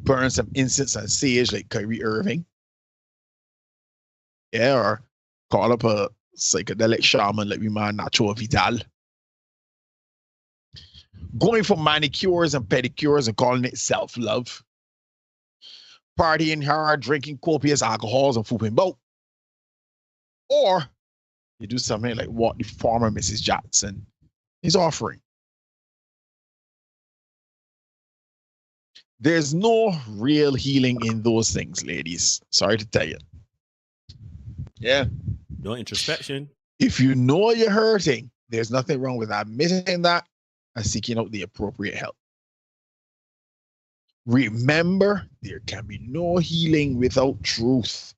burn some incense and sage like Kyrie Irving. Yeah, or call up psychedelic shaman like we man Nacho Vidal. Going for manicures and pedicures and calling it self-love. Partying hard, drinking copious alcohols and fooping boat. Or you do something like what the former Mrs. Jackson is offering. There's no real healing in those things, ladies. Sorry to tell you. Yeah. No introspection. If you know you're hurting, there's nothing wrong with admitting that and seeking out the appropriate help. Remember, there can be no healing without truth.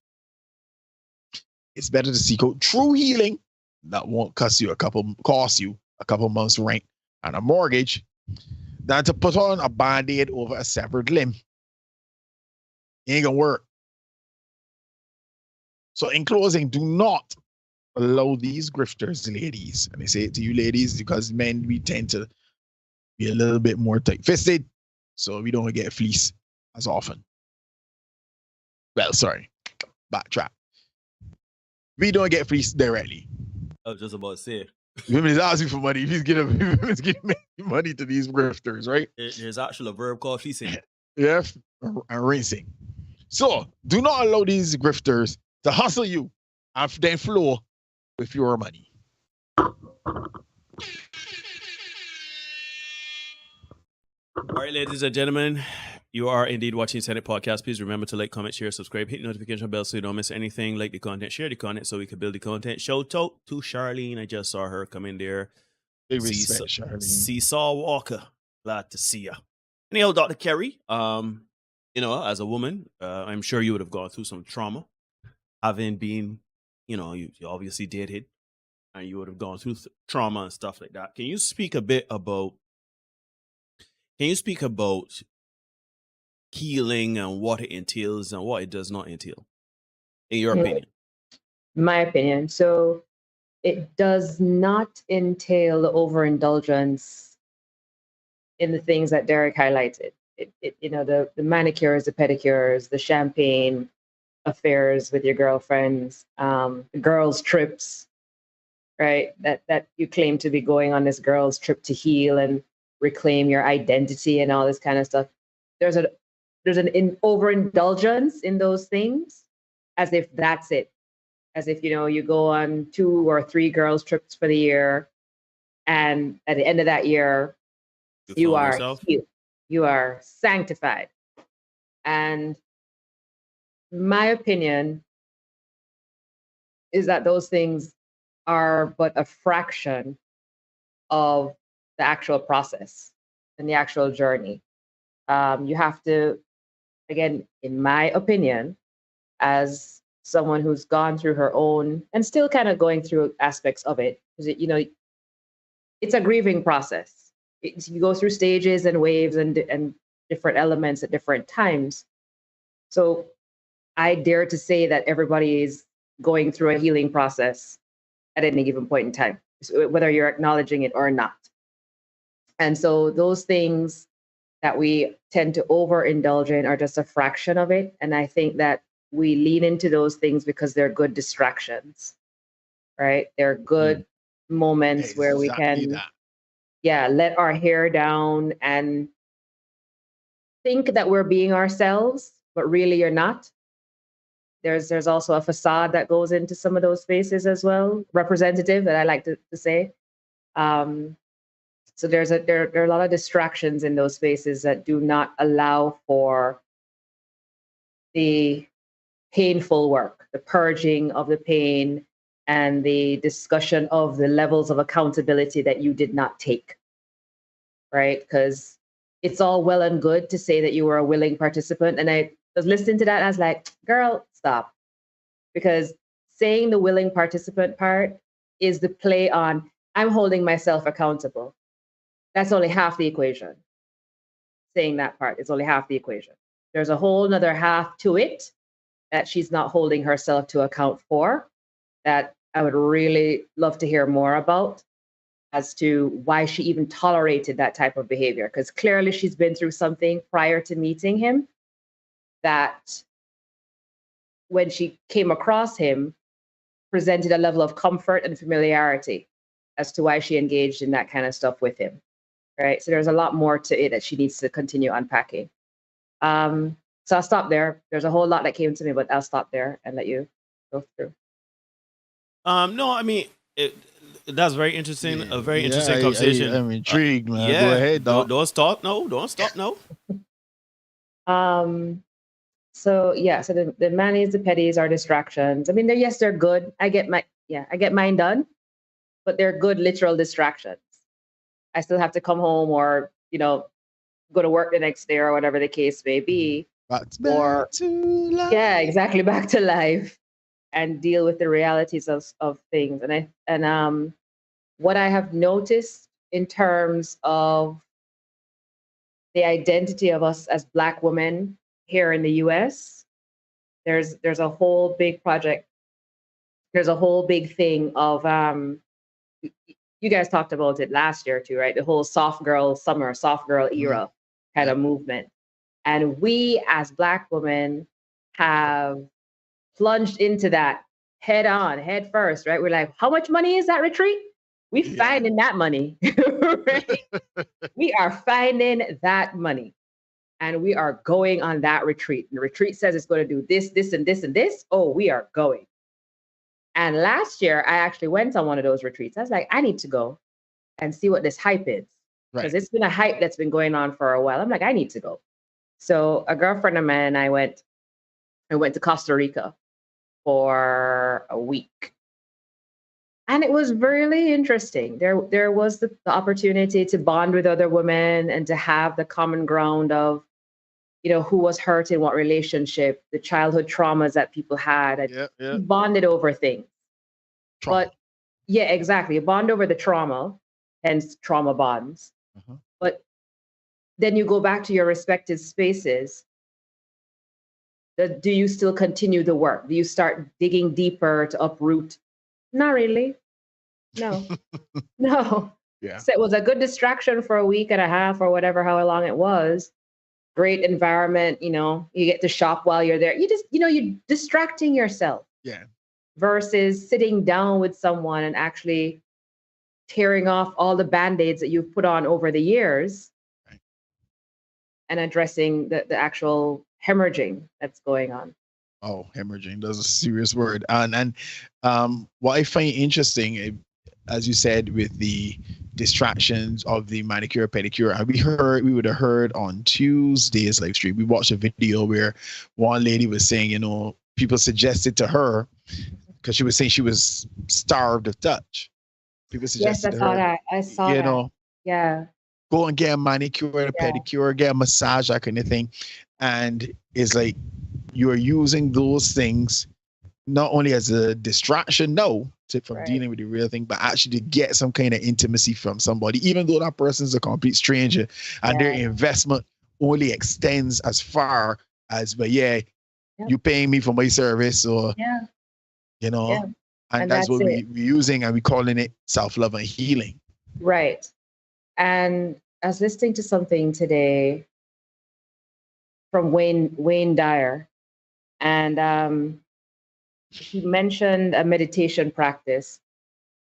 It's better to seek out true healing that won't cost you a couple months' rent and a mortgage than to put on a band-aid over a severed limb. It ain't gonna work. So in closing, do not allow these grifters, ladies, and I say it to you ladies because men, we tend to be a little bit more tight-fisted, so we don't get fleeced as often. Well, sorry, backtrack. We don't get fleeced directly. I was just about to say. Women is asking for money. He's giving money to these grifters, right? There's actually a verb called fleecing. Yeah, and rinsing. So do not allow these grifters to hustle you and then flow with your money. All right, ladies and gentlemen, you are indeed watching Senate Podcast. Please remember to like, comment, share, subscribe, hit the notification bell so you don't miss anything. Like the content, share the content so we can build the content. Shout out to Charlene. I just saw her come in there. Seesaw Walker. Glad to see you. Anyhow, Dr. Kerry, as a woman, I'm sure you would have gone through some trauma. Having been, you obviously dated and you would have gone through trauma and stuff like that. Can you speak a bit about healing and what it entails and what it does not entail, in your opinion? My opinion. So it does not entail the overindulgence in the things that Derek highlighted. The manicures, the pedicures, the champagne affairs with your girlfriends, girls' trips, right? That you claim to be going on this girls' trip to heal and reclaim your identity and all this kind of stuff. There's an overindulgence in those things, as if that's it. As if, you go on 2 or 3 girls' trips for the year, and at the end of that year, you are healed. You are sanctified. And my opinion is that those things are but a fraction of the actual process and the actual journey. You have to, again, in my opinion, as someone who's gone through her own and still kind of going through aspects of it, because it's a grieving process. You go through stages and waves and different elements at different times. So I dare to say that everybody is going through a healing process at any given point in time, whether you're acknowledging it or not. And so those things that we tend to overindulge in are just a fraction of it. And I think that we lean into those things because they're good distractions, right? They're good moments where we can, let our hair down and think that we're being ourselves, but really you're not. There's also a facade that goes into some of those spaces as well, representative, that I like to say. So there are a lot of distractions in those spaces that do not allow for the painful work, the purging of the pain, and the discussion of the levels of accountability that you did not take, right? Because it's all well and good to say that you were a willing participant. And I was listening to that and I was like, girl, stop. Because saying the willing participant part is the play on, I'm holding myself accountable. That's only half the equation. Saying that part is only half the equation. There's a whole nother half to it that she's not holding herself to account for, that I would really love to hear more about, as to why she even tolerated that type of behavior. Because clearly she's been through something prior to meeting him that when she came across him, presented a level of comfort and familiarity as to why she engaged in that kind of stuff with him. Right. So there's a lot more to it that she needs to continue unpacking. So I'll stop there. There's a whole lot that came to me, but I'll stop there and let you go through. No, I mean, that's very interesting. A very interesting I, conversation. I'm intrigued, man. Yeah. Go ahead, dog. Don't stop. No, don't stop. No. So the manis, the petties are distractions. I mean, they're good. I get mine done, but they're good literal distractions. I still have to come home or, go to work the next day or whatever the case may be. Back to life. Yeah, exactly. Back to life and deal with the realities of things. And what I have noticed in terms of the identity of us as Black women here in the US, there's a whole big project. There's a whole big thing of you guys talked about it last year too, right? The whole soft girl summer, soft girl era kind of movement. And we as Black women have plunged into that head on, head first, right? We're like, how much money is that retreat? We finding that money, right? We are finding that money. And we are going on that retreat. And the retreat says it's going to do this, this, and this, and this. Oh, we are going. And last year, I actually went on one of those retreats. I was like, I need to go and see what this hype is. Because it's been a hype that's been going on for a while. I'm like, I need to go. So a girlfriend of mine and I went to Costa Rica for a week. And it was really interesting. There was the opportunity to bond with other women and to have the common ground of, who was hurt in what relationship, the childhood traumas that people had. And bonded over things. Trauma. But yeah, exactly. Bond over the trauma, hence trauma bonds. But then you go back to your respective spaces. Do you still continue the work? Do you start digging deeper to uproot? Not really. No. No. Yeah. So it was a good distraction for a week and a half or whatever, how long it was. Great environment, you get to shop while you're there. You just, you're distracting yourself. Yeah. Versus sitting down with someone and actually tearing off all the Band-Aids that you've put on over the years and addressing the actual hemorrhaging that's going on. Oh, hemorrhaging, that's a serious word. And what I find interesting, as you said, with the distractions of the manicure pedicure, and we would have heard on Tuesday's live stream, we watched a video where one lady was saying, people suggested to her, because she was saying she was starved of touch. People suggested to her, I saw that. Yeah. Go and get a manicure, a pedicure, get a massage, that kind of thing. And it's like you're using those things not only as a distraction, from dealing with the real thing, but actually to get some kind of intimacy from somebody, even though that person's a complete stranger, and their investment only extends as far as, you paying me for my service, or and that's what we're using, and we're calling it self-love and healing. Right. And I was listening to something today from Wayne Dyer, and he mentioned a meditation practice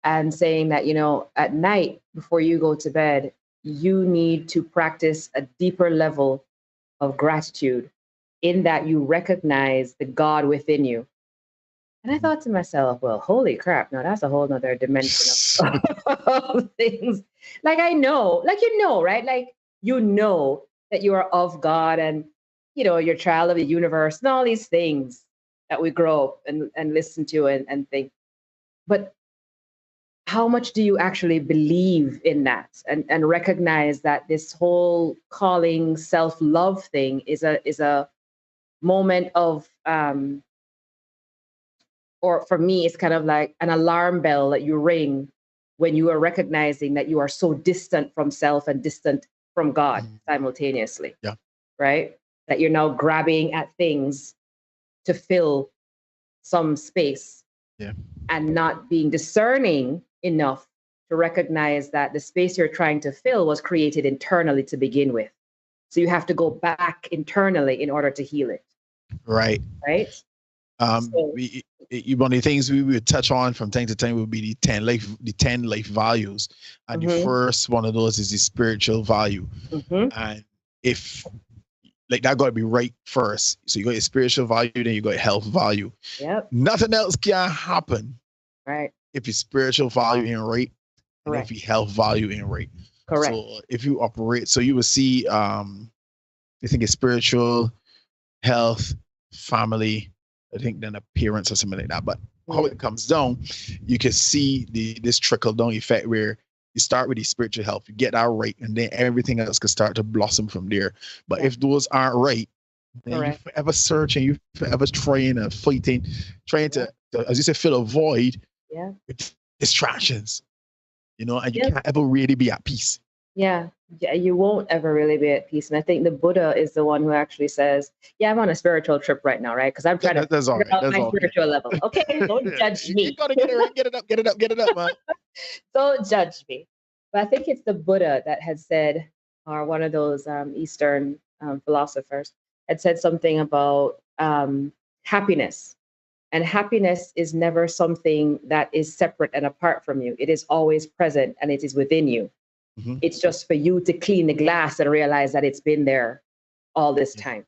and saying that, at night before you go to bed, you need to practice a deeper level of gratitude in that you recognize the God within you. And I thought to myself, well, holy crap, no, that's a whole nother dimension of things. Like I know, right? Like, that you are of God and, you're a child of the universe and all these things that we grow up and listen to and think. But how much do you actually believe in that and recognize that this whole calling self-love thing is a moment of, or for me, it's kind of like an alarm bell that you ring when you are recognizing that you are so distant from self and distant from God simultaneously. Yeah. Right? That you're now grabbing at things to fill some space. Yeah. And not being discerning enough to recognize that the space you're trying to fill was created internally to begin with. So you have to go back internally in order to heal it. Right. Right? One of the things we would touch on from time to time would be the 10 life values, and the first one of those is the spiritual value. And if like that got to be right first, so you got your spiritual value, then you got your health value. Nothing else can happen, right, if your spiritual value ain't right, and if your health value ain't right. Correct. So if you operate, so you will see, I think it's spiritual, health, family, I think then appearance or something like that. But how it comes down, you can see this trickle down effect where you start with the spiritual health, you get that right, and then everything else can start to blossom from there. But if those aren't right, then you forever searching, you forever trying and fighting, trying to, as you said, fill a void with distractions, you know, and you can't ever really be at peace. Yeah, you won't ever really be at peace. And I think the Buddha is the one who actually says, yeah, I'm on a spiritual trip right now, right? Because I'm trying to figure out my spiritual level. Okay, don't judge me. You gotta get it right, get it up, man. Don't judge me. But I think it's the Buddha that had said, or one of those Eastern philosophers had said something about happiness. And happiness is never something that is separate and apart from you. It is always present and it is within you. It's just for you to clean the glass and realize that it's been there all this time.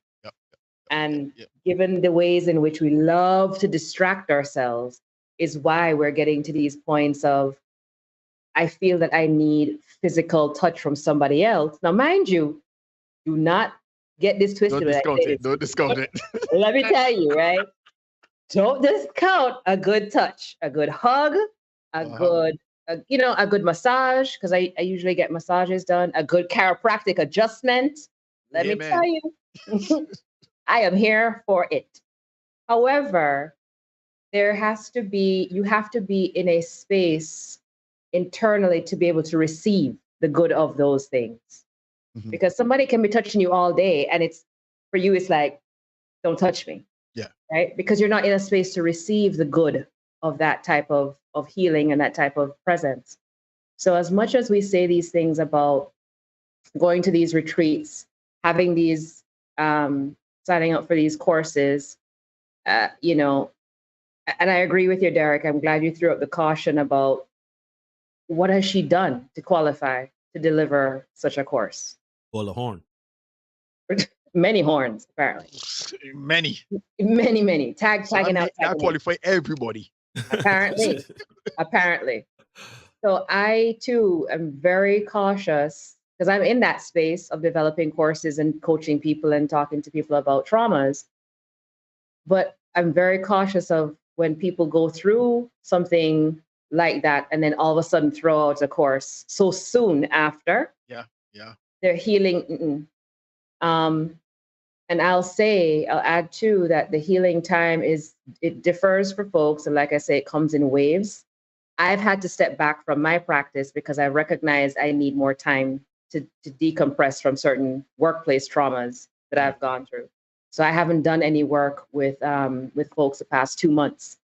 And given the ways in which we love to distract ourselves is why we're getting to these points of, I feel that I need physical touch from somebody else. Now, mind you, do not get this twisted. Don't discount it. Let me tell you, right? Don't discount a good touch, a good hug, a good a good massage, because I usually get massages done, a good chiropractic adjustment. Let me tell you, I am here for it. However, you have to be in a space internally to be able to receive the good of those things. Because somebody can be touching you all day and for you, it's like, don't touch me. Yeah. Right? Because you're not in a space to receive the good of that type of healing and that type of presence. So as much as we say these things about going to these retreats, having these, signing up for these courses, and I agree with you, Derek. I'm glad you threw up the caution about what has she done to qualify to deliver such a course? Well, a horn. Many horns, apparently. Many. Tagging out. I qualify everybody. Apparently. So I too am very cautious because I'm in that space of developing courses and coaching people and talking to people about traumas. But I'm very cautious of when people go through something like that and then all of a sudden throw out a course so soon after. Yeah. They're healing. And I'll add too that the healing time it differs for folks. And like I say, it comes in waves. I've had to step back from my practice because I recognize I need more time to decompress from certain workplace traumas that I've gone through. So I haven't done any work with folks the past 2 months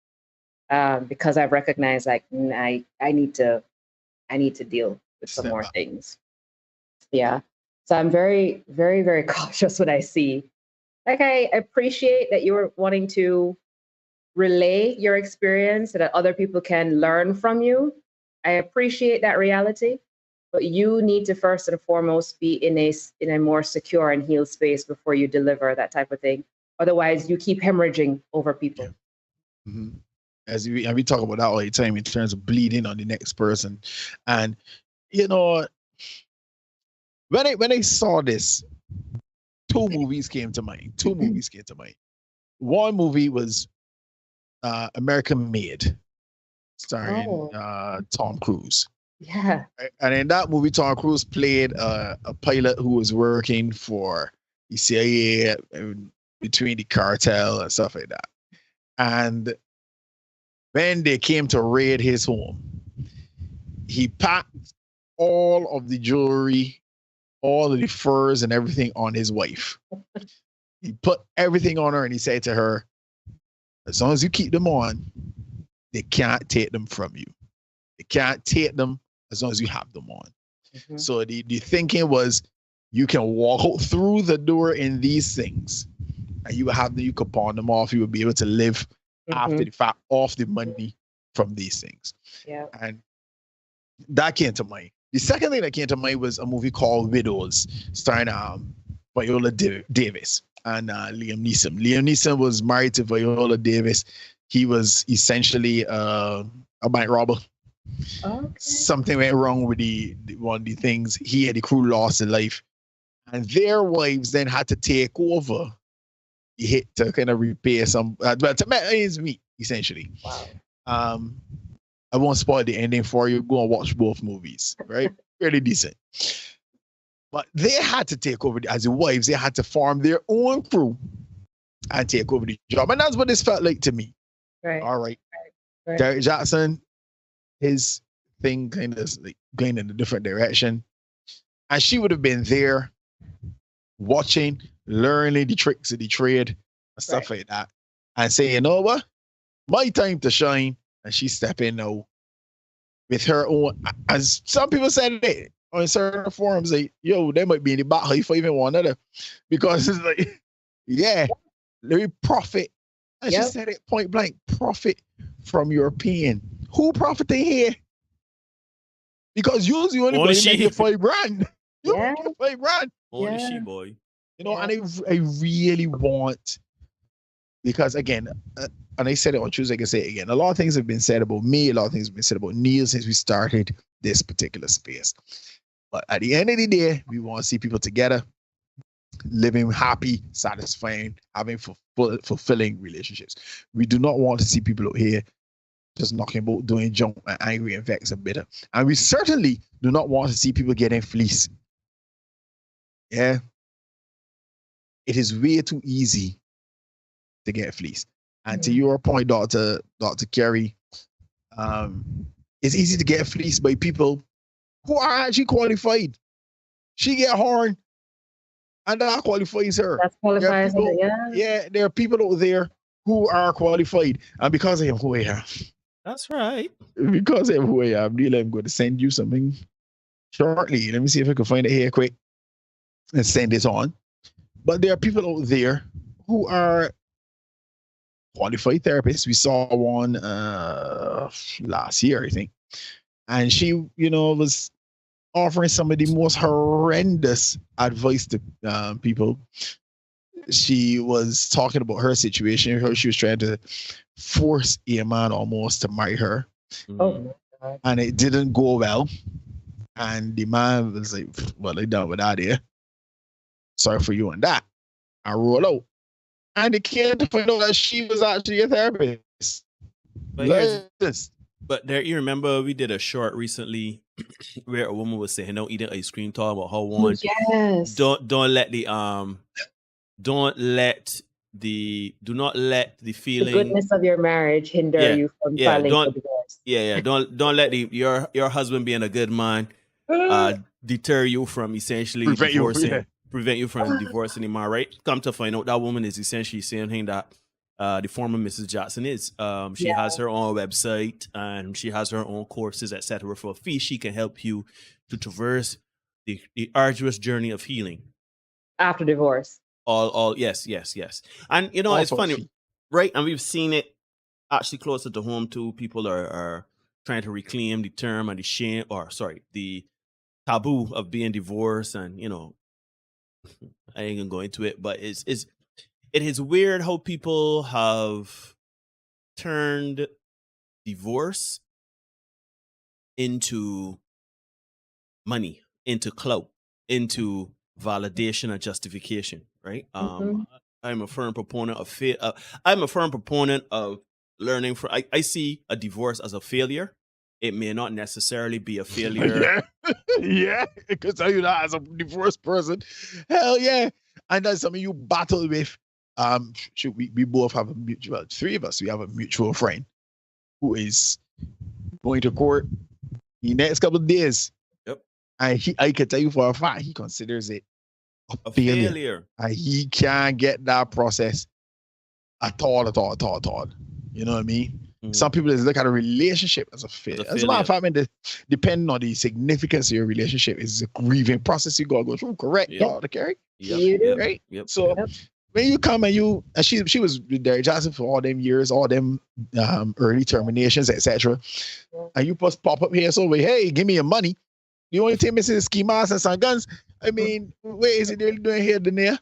because I've recognized like I need to deal with some more things. Yeah. So I'm very, very, very cautious when I see. Like I appreciate that you're wanting to relay your experience so that other people can learn from you. I appreciate that reality, but you need to first and foremost be in a more secure and healed space before you deliver that type of thing. Otherwise, you keep hemorrhaging over people. As we talk about that all the time in terms of bleeding on the next person, and when I saw this, two movies came to mind. One movie was American Made, starring Tom Cruise. Yeah. And in that movie, Tom Cruise played a pilot who was working for the CIA between the cartel and stuff like that. And when they came to raid his home, he packed all of the jewelry, all of the furs and everything on his wife. He put everything on her and he said to her, as long as you keep them on, they can't take them from you. They can't take them as long as you have them on. So the thinking was, you can walk through the door in these things and you could pawn them off. You would be able to live after the fact off the money from these things. Yeah. And that came to mind. The second thing that came to mind was a movie called Widows, starring Viola Davis and Liam Neeson. Liam Neeson was married to Viola Davis. He was essentially a bank robber. Okay. Something went wrong with one of the things. He had the crew lost their life, and their wives then had to take over the hit to kind of repair some. But to make ends meet, essentially. Wow. I won't spoil the ending for you. Go and watch both movies, right? Really decent. But they had to take over as the wives. They had to form their own crew and take over the job, and that's what this felt like to me. Right. All right. Right. Derek Jackson, his thing kind of like going in a different direction, and she would have been there, watching, learning the tricks of the trade and stuff like that, and saying, "You know what? My time to shine." And she step in now with her own, as some people said it on certain forums, like, yo, they might be in the back high five in one another because it's like, yeah, let me profit. And she said it point blank, profit from your pain. Who profiting here? Because you're the only one making $5,000. You make $5,000. Only she, boy. You know, and I really want, because again, and I said it on Tuesday, I can say it again. A lot of things have been said about me. A lot of things have been said about Neil since we started this particular space. But at the end of the day, we want to see people together, living happy, satisfying, having fulfilling relationships. We do not want to see people out here just knocking about, doing junk and angry and vexed and bitter. And we certainly do not want to see people getting fleeced. Yeah. It is way too easy to get fleeced. And to your point, Dr. Kerry, it's easy to get fleeced by people who are actually qualified. She get horn, and that qualifies her. That qualifies her, Yeah, there are people out there who are qualified, and because I am who I am. That's right. Because I am who I am, Neil, I'm going to send you something shortly. Let me see if I can find it here quick and send this on. But there are people out there who are qualified therapists. We saw one last year, I think. And she, was offering some of the most horrendous advice to people. She was talking about her situation, how she was trying to force a man almost to marry her. Oh, and it didn't go well. And the man was like, well, I done with that here. Sorry for you and that. I roll out. And they came to find out that she was actually a therapist. But there, you remember we did a short recently where a woman was saying, "Don't eat an ice cream," talking about how one don't let the feeling, the goodness of your marriage hinder you from filing for divorce. Don't let your husband being a good man deter you from essentially prevent you from divorcing him, right? Come to find out, that woman is essentially saying that the former Mrs. Jackson is. She has her own website and she has her own courses, etc. For a fee, she can help you to traverse the arduous journey of healing after divorce. Yes. And it's funny, right? And we've seen it actually closer to home too. People are trying to reclaim the term and the taboo of being divorced, and I ain't gonna go into it, but it is weird how people have turned divorce into money, into clout, into validation and justification, right? I'm a firm proponent of learning from. I see a divorce as a failure. It may not necessarily be a failure. Yeah, I can tell you that as a divorced person. Hell yeah. And that's something you battle with. We both have three of us, we have a mutual friend who is going to court the next couple of days. Yep. And I can tell you for a fact, he considers it a failure. And he can't get that process at all. You know what I mean? Mm-hmm. Some people just look at a relationship as a failure. As a matter of fact, depending on the significance of your relationship, is a grieving process you gotta go through. Correct, Dr. Kerry? Yep. Right? Yep. So when you come and she was with Derrick Johnson for all them years, all them early terminations, etc. And you just pop up here, so hey, give me your money. You only take me to the ski masks and some guns. I mean, where is it really doing here, Dania?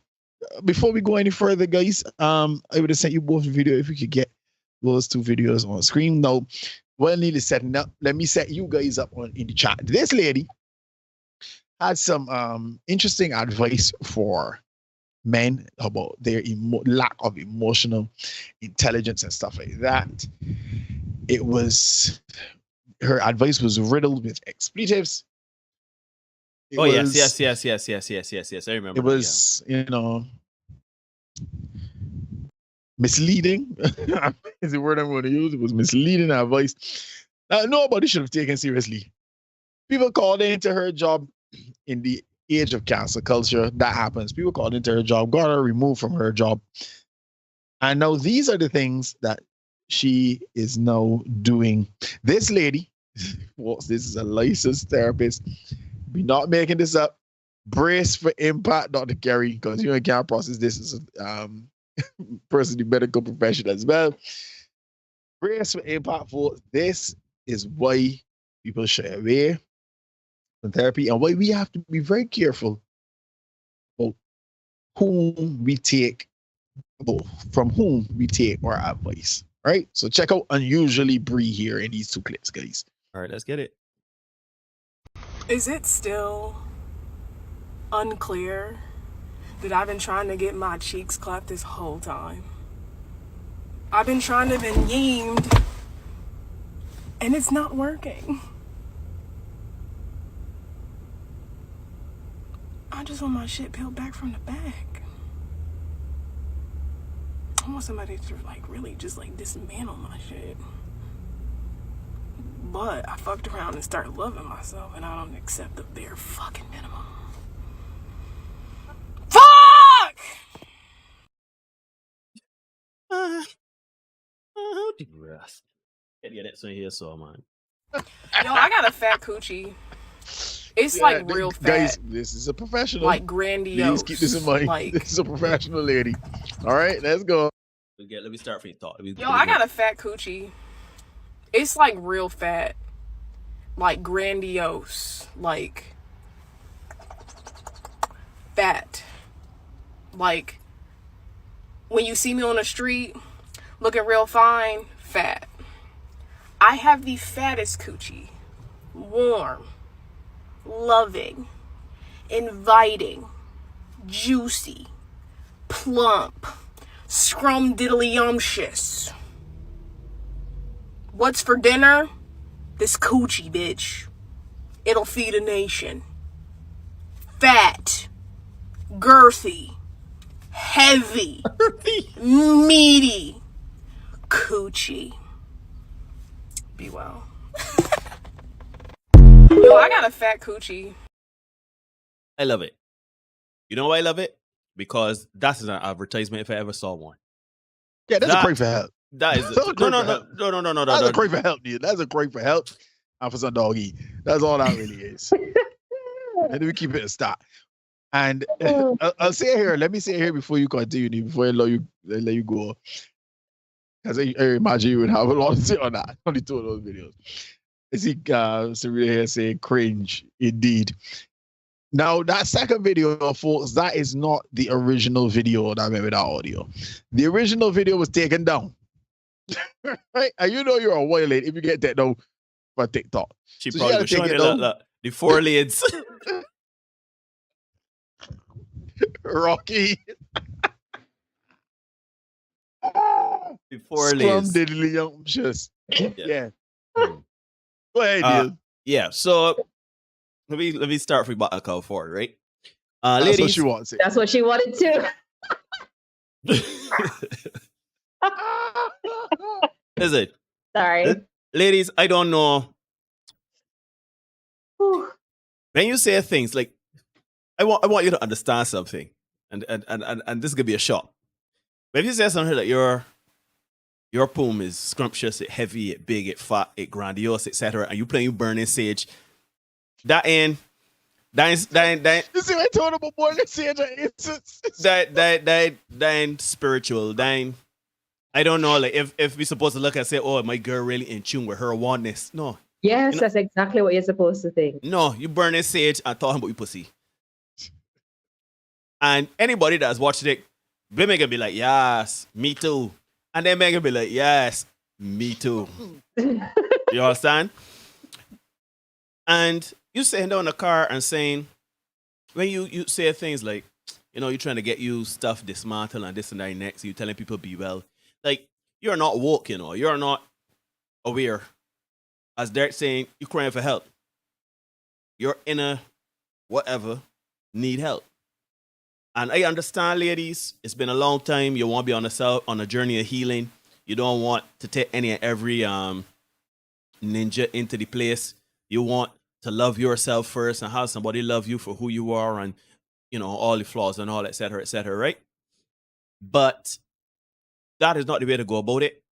Before we go any further, guys, I would have sent you both the video if we could get those two videos on screen. No, well, nearly setting up. Let me set you guys up in the chat. This lady had some interesting advice for men about their lack of emotional intelligence and stuff like that. Her advice was riddled with expletives. Yes. I remember. It was, misleading. Is the word I'm going to use. It was misleading advice. Now, nobody should have taken seriously. People called into her job in the age of cancel culture. That happens. People called into her job, got her removed from her job. And now these are the things that she is now doing. This lady, this is a licensed therapist. Be not making this up. Brace for impact, Dr. Kerry, because you can't process this as a person in the medical profession as well. Brace for impact, folks. This is why people shy away from therapy and why we have to be very careful about whom we take, from whom we take our advice. Right? So check out Unusually Bree here in these two clips, guys. All right, let's get it. Is it still unclear that I've been trying to get my cheeks clapped this whole time? I've been trying to be yeemed, and it's not working. I just want my shit peeled back from the back. I want somebody to really just dismantle my shit. But I fucked around and started loving myself, and I don't accept the bare fucking minimum. Fuck! Yeah, that's in here, so man. Yo, I got a fat coochie. It's real fat. Guys, this is a professional. Grandiose. Please keep this in mind. This is a professional lady. All right, let's go. Let me start from the top. Yo, I got a fat coochie. It's real fat. Grandiose. Fat. When you see me on the street looking real fine, fat. I have the fattest coochie. Warm. Loving. Inviting. Juicy. Plump. Scrumdiddlyumptious. What's for dinner? This coochie, bitch. It'll feed a nation. Fat. Girthy. Heavy. Meaty. Coochie. Be well. Yo, I got a fat coochie. I love it. You know why I love it? Because that's an advertisement if I ever saw one. Yeah, that's a cry for help. That is no. That's a cry for help, dude. That's a cry for help and for some doggy. That's all that really is. And then we keep it a start. And I'll say it here. Let me say it here before you continue, before I let you go. Because I imagine you would have a lot to say on that. Only two of those videos. I see Sarita here saying cringe indeed. Now, that second video, folks, that is not the original video that went with that audio. The original video was taken down. Right? And you know you're a while late if you get that down for TikTok. She probably was showing it look, the four leads. Rocky. The four leads. Scrumdiddlyumptious. Yeah. Go ahead, Neil. Yeah, so let me start from bottom call forward, right? That's ladies, what she wants. That's what she wanted to. Is it? Sorry. Ladies, I don't know. When you say things like, I want you to understand something, and this is gonna be a shock. But if you say something like your poem is scrumptious, it heavy, it big, it fat, it grandiose, etc., and you playing Burning Sage, that ain't Then You see, I told him about the sage. then spiritual. Then I don't know. Like if we supposed to look and say, oh, my girl really in tune with her oneness. No. Yes, You know, that's exactly what you're supposed to think. no, you burn this sage and talking about your pussy. And anybody that's watching it, women gonna be like, yes, me too. And then men gonna be like, yes, me too. You understand? And you sitting down in the car and saying, when you say things like, you know, you're trying to get you stuff dismantled and this and that next, you telling people be well. Like, you're not woke, you know, you're not aware. As Derek saying, you're crying for help. Your inner whatever need help. And I understand, ladies, it's been a long time. You want to be on a journey of healing. You don't want to take any and every ninja into the place. You want to love yourself first and have somebody love you for who you are and, you know, all the flaws and all, et cetera, right? But that is not the way to go about it.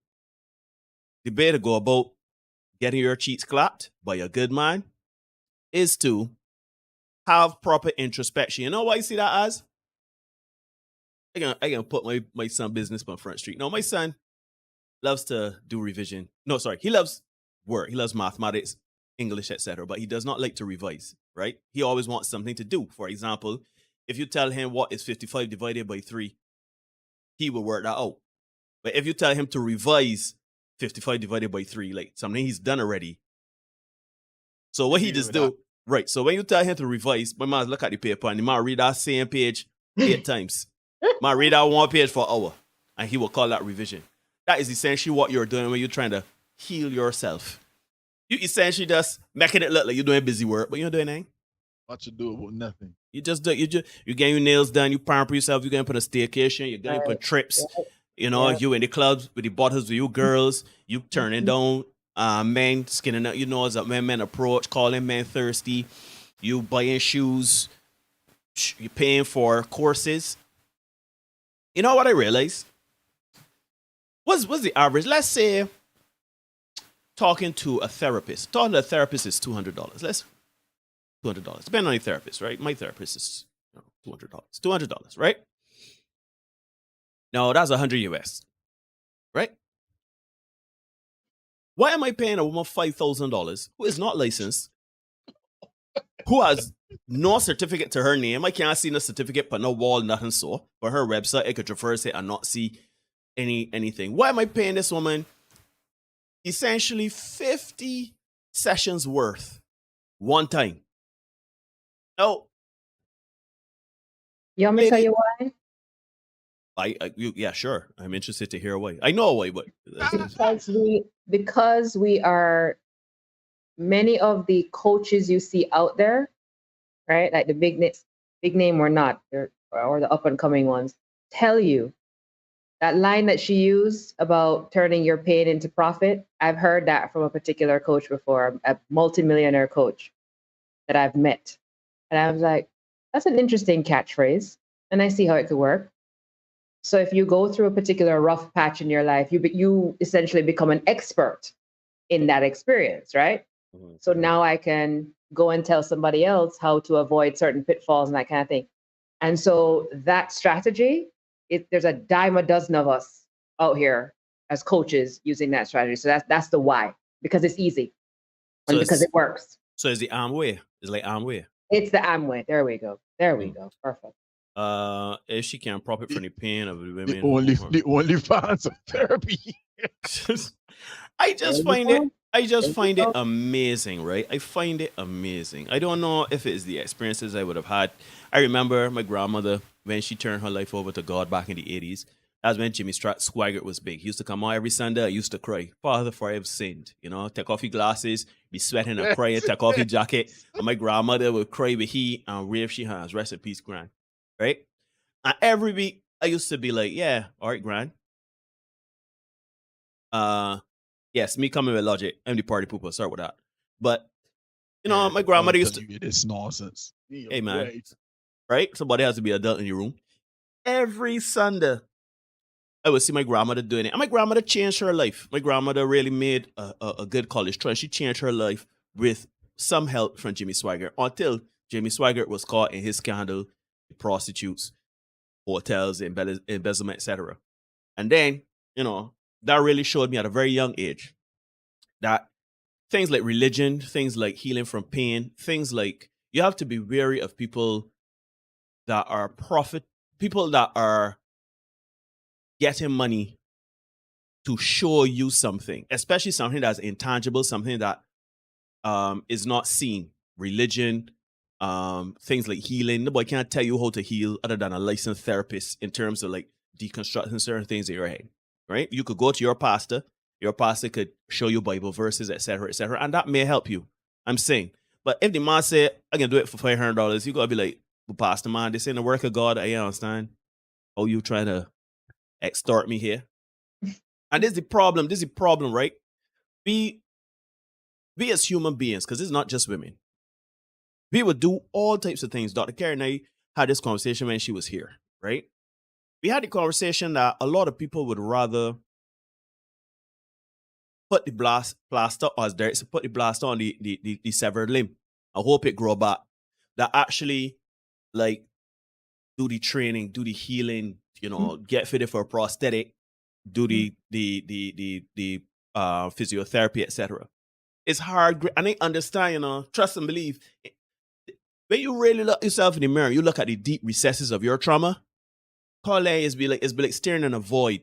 The way to go about getting your cheeks clapped by a good man is to have proper introspection. You know what I see that as? I can put my son business on Front Street. No, my son loves to do revision. No, sorry. He loves work. He loves mathematics, English, etc. But he does not like to revise, right? He always wants something to do. For example, if you tell him what is 55 divided by 3, he will work that out. But if you tell him to revise 55 divided by 3, like something he's done already. So what he just do, right? So when you tell him to revise, my man look at the paper and he might read that same page 8 times. Might read out one page for an hour, and he will call that revision. That is essentially what you're doing when you're trying to heal yourself. You essentially just making it look like you're doing busy work, but you're doing anything. What you do about nothing. You getting your nails done, you pamper yourself, you're going to put a staycation, you're going to put trips. You know, you in the clubs with the bottles with you girls, you turning down men, skinning out your nose up when men approach, calling men thirsty, you buying shoes, you paying for courses. You know what I realized? What's the average? Let's say talking to a therapist. Talking to a therapist is $200. Let's $200. Depending on your therapist, right? My therapist is $200. $200, right? No, that's 100 US, right? Why am I paying a woman $5,000 who is not licensed, who has no certificate to her name? I can't see no certificate, but no wall, nothing so. For her website, I could traverse it and not see anything. Why am I paying this woman essentially 50 sessions worth one time? No. You want me to tell you why? Yeah, sure. I'm interested to hear why. I know why, but because we are many of the coaches you see out there, right? Like the big name or not, or the up and coming ones, tell you that line that she used about turning your pain into profit. I've heard that from a particular coach before, a multimillionaire coach that I've met, and I was like, that's an interesting catchphrase, and I see how it could work. So if you go through a particular rough patch in your life, you essentially become an expert in that experience, right? Mm-hmm. So now I can go and tell somebody else how to avoid certain pitfalls and that kind of thing. And so that strategy, there's a dime a dozen of us out here as coaches using that strategy. So that's the why, because it's easy and because it works. So it's the Amway. It's like Amway. It's the Amway. There we go. Go. Perfect. If she can profit from the pain of the women, the only fans of therapy. I just find it amazing, right? I find it amazing. I don't know if it's the experiences I would have had. I remember my grandmother when she turned her life over to God back in the 80s. That's when Jimmy Swaggart was big. He used to come out every Sunday. I used to cry, Father, for I have sinned. You know, take off your glasses, be sweating and crying, take off your jacket. And my grandmother would cry with he and wave she hands. Rest in peace, Gran. Right? And every week I used to be like, yeah, all right, Gran. Yes, me coming with logic. I'm the party pooper. Sorry with that. But you know, my grandmother used to. It's nonsense. Hey man, right? Somebody has to be adult in your room. Every Sunday, I would see my grandmother doing it, and my grandmother changed her life. My grandmother really made a good college choice. She changed her life with some help from Jimmy Swaggart until Jamie Swaggart was caught in his scandal, prostitutes, hotels, embezzlement, etc. And then, that really showed me at a very young age that things like religion, things like healing from pain, things like you have to be wary of people that are people that are getting money to show you something, especially something that's intangible, something that is not seen. Religion, things like healing. Nobody can't tell you how to heal other than a licensed therapist in terms of like deconstructing certain things in your head, right? You could go to your pastor could show you Bible verses, etc., and that may help you. I'm saying. But if the man say, I can do it for $500, you gotta be like, well, Pastor, man, this ain't the work of God. I understand. Oh, you trying to extort me here? And this is the problem, right? We as human beings, because it's not just women. We would do all types of things. Dr. Carey and I had this conversation when she was here, right? We had the conversation that a lot of people would rather put the plaster, or as Derek said, put the plaster on the severed limb. I hope it grow back. That actually, like, do the training, do the healing, get fitted for a prosthetic, do the physiotherapy, etc. It's hard, and I understand, trust and believe. When you really look yourself in the mirror, you look at the deep recesses of your trauma. Call is be like staring in a void,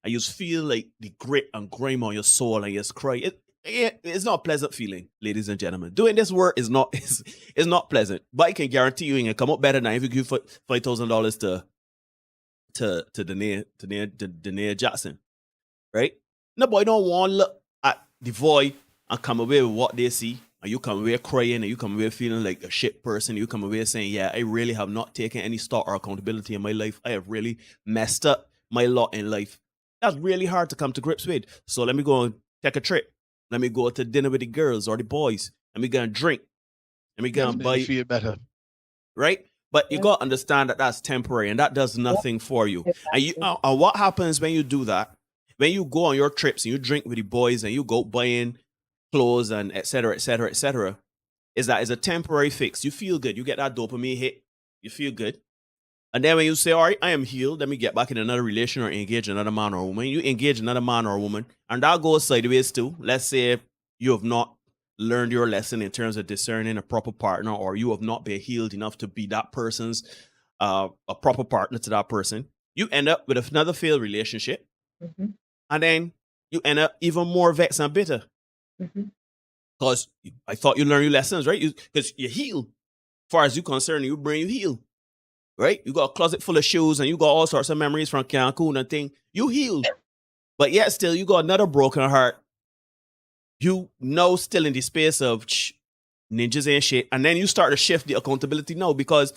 and you just feel like the grit and grime on your soul, and you just cry. It's not a pleasant feeling, ladies and gentlemen. Doing this work is not pleasant, but I can guarantee you, it can come up better than if you give $5,000 to Danae Jackson, right? Nobody don't want to look at the void and come away with what they see, and you come away crying, and you come away feeling like a shit person. You come away saying, yeah, I really have not taken any stock or accountability in my life. I have really messed up my lot in life. That's really hard to come to grips with. So let me go and take a trip. Let me go to dinner with the girls or the boys. Let me go and drink. Let me go and buy. Feel better, right? But you got to understand that that's temporary, and that does nothing for you. And what happens when you do that? When you go on your trips and you drink with the boys and you go buying clothes and et cetera, is that it's a temporary fix. You feel good. You get that dopamine hit. You feel good. And then when you say, all right, I am healed, let me get back in another relation or engage another man or woman, you engage another man or woman, and that goes sideways too. Let's say you have not learned your lesson in terms of discerning a proper partner, or you have not been healed enough to be that person's a proper partner to that person. You end up with another failed relationship. Mm-hmm. And then you end up even more vexed and bitter. Because I thought you learned your lessons, right? Because you heal. As far as you're concerned, you bring you heal. Right? You got a closet full of shoes and you got all sorts of memories from Cancun and thing. You healed. But yet still, you got another broken heart. You know still in the space of ninjas and shit. And then you start to shift the accountability now, because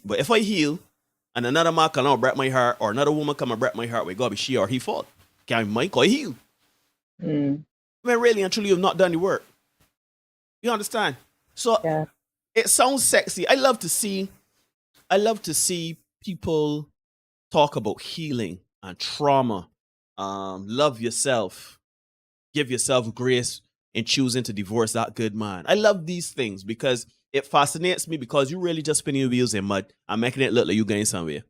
but if I heal and another man come and break my heart, or another woman come and break my heart, we gotta be she or he fault. Can Mike or heal? When really and truly you've not done the work. You understand? So it sounds sexy. I love to see people talk about healing and trauma. Love yourself. Give yourself grace in choosing to divorce that good man. I love these things because it fascinates me, because you really just spinning your wheels in mud and making it look like you're going somewhere.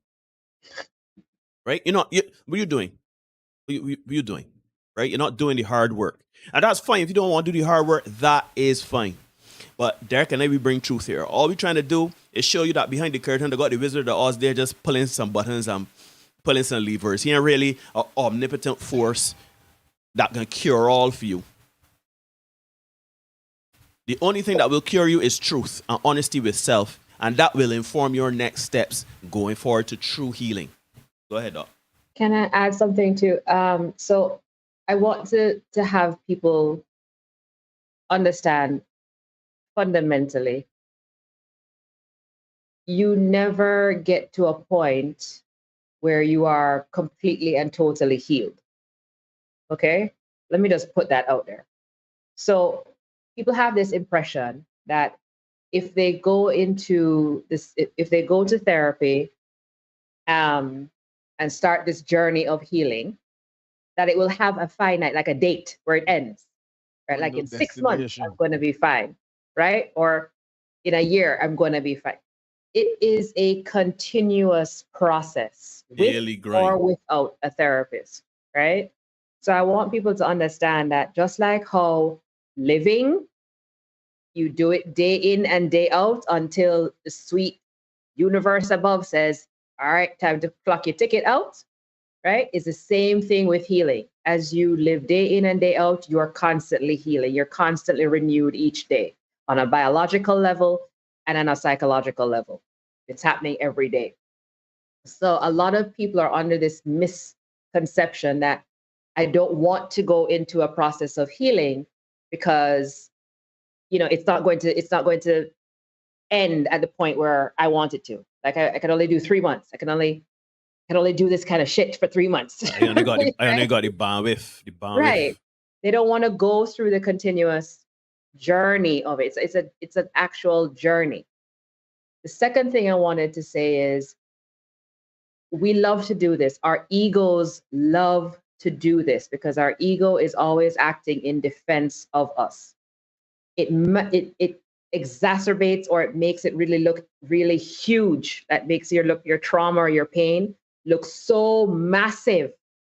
Right? What are you doing? What are you doing? Right? You're not doing the hard work. And that's fine. If you don't want to do the hard work, that is fine. But Derek and I, we bring truth here. All we're trying to do is show you that behind the curtain, they got the Wizard of Oz there just pulling some buttons and pulling some levers. He ain't really an omnipotent force that can cure all for you. The only thing that will cure you is truth and honesty with self, and that will inform your next steps going forward to true healing. Go ahead, Doc. Can I add something too? So I want to have people understand fundamentally, you never get to a point where you are completely and totally healed. Okay? Let me just put that out there. So people have this impression that if they go into this, if they go to therapy and start this journey of healing, that it will have a finite, like a date where it ends, right? Like in 6 months, I'm going to be fine, right? Or in a year I'm going to be fine. It is a continuous process Daily with grind. or without a therapist, right? So I want people to understand that just like how living, you do it day in and day out until the sweet universe above says, all right, time to clock your ticket out, right? It's the same thing with healing. As you live day in and day out, you're constantly healing. You're constantly renewed each day on a biological level and on a psychological level. It's happening every day. So a lot of people are under this misconception that I don't want to go into a process of healing because it's not going to end at the point where I want it to. Like I can only do 3 months. I can only do this kind of shit for 3 months. I only got the bandwidth. Right. They don't want to go through the continuous journey of it. It's an actual journey. The second thing I wanted to say is we love to do this. Our egos love to do this because our ego is always acting in defense of us. It exacerbates or it makes it really look really huge. That makes your trauma or your pain look so massive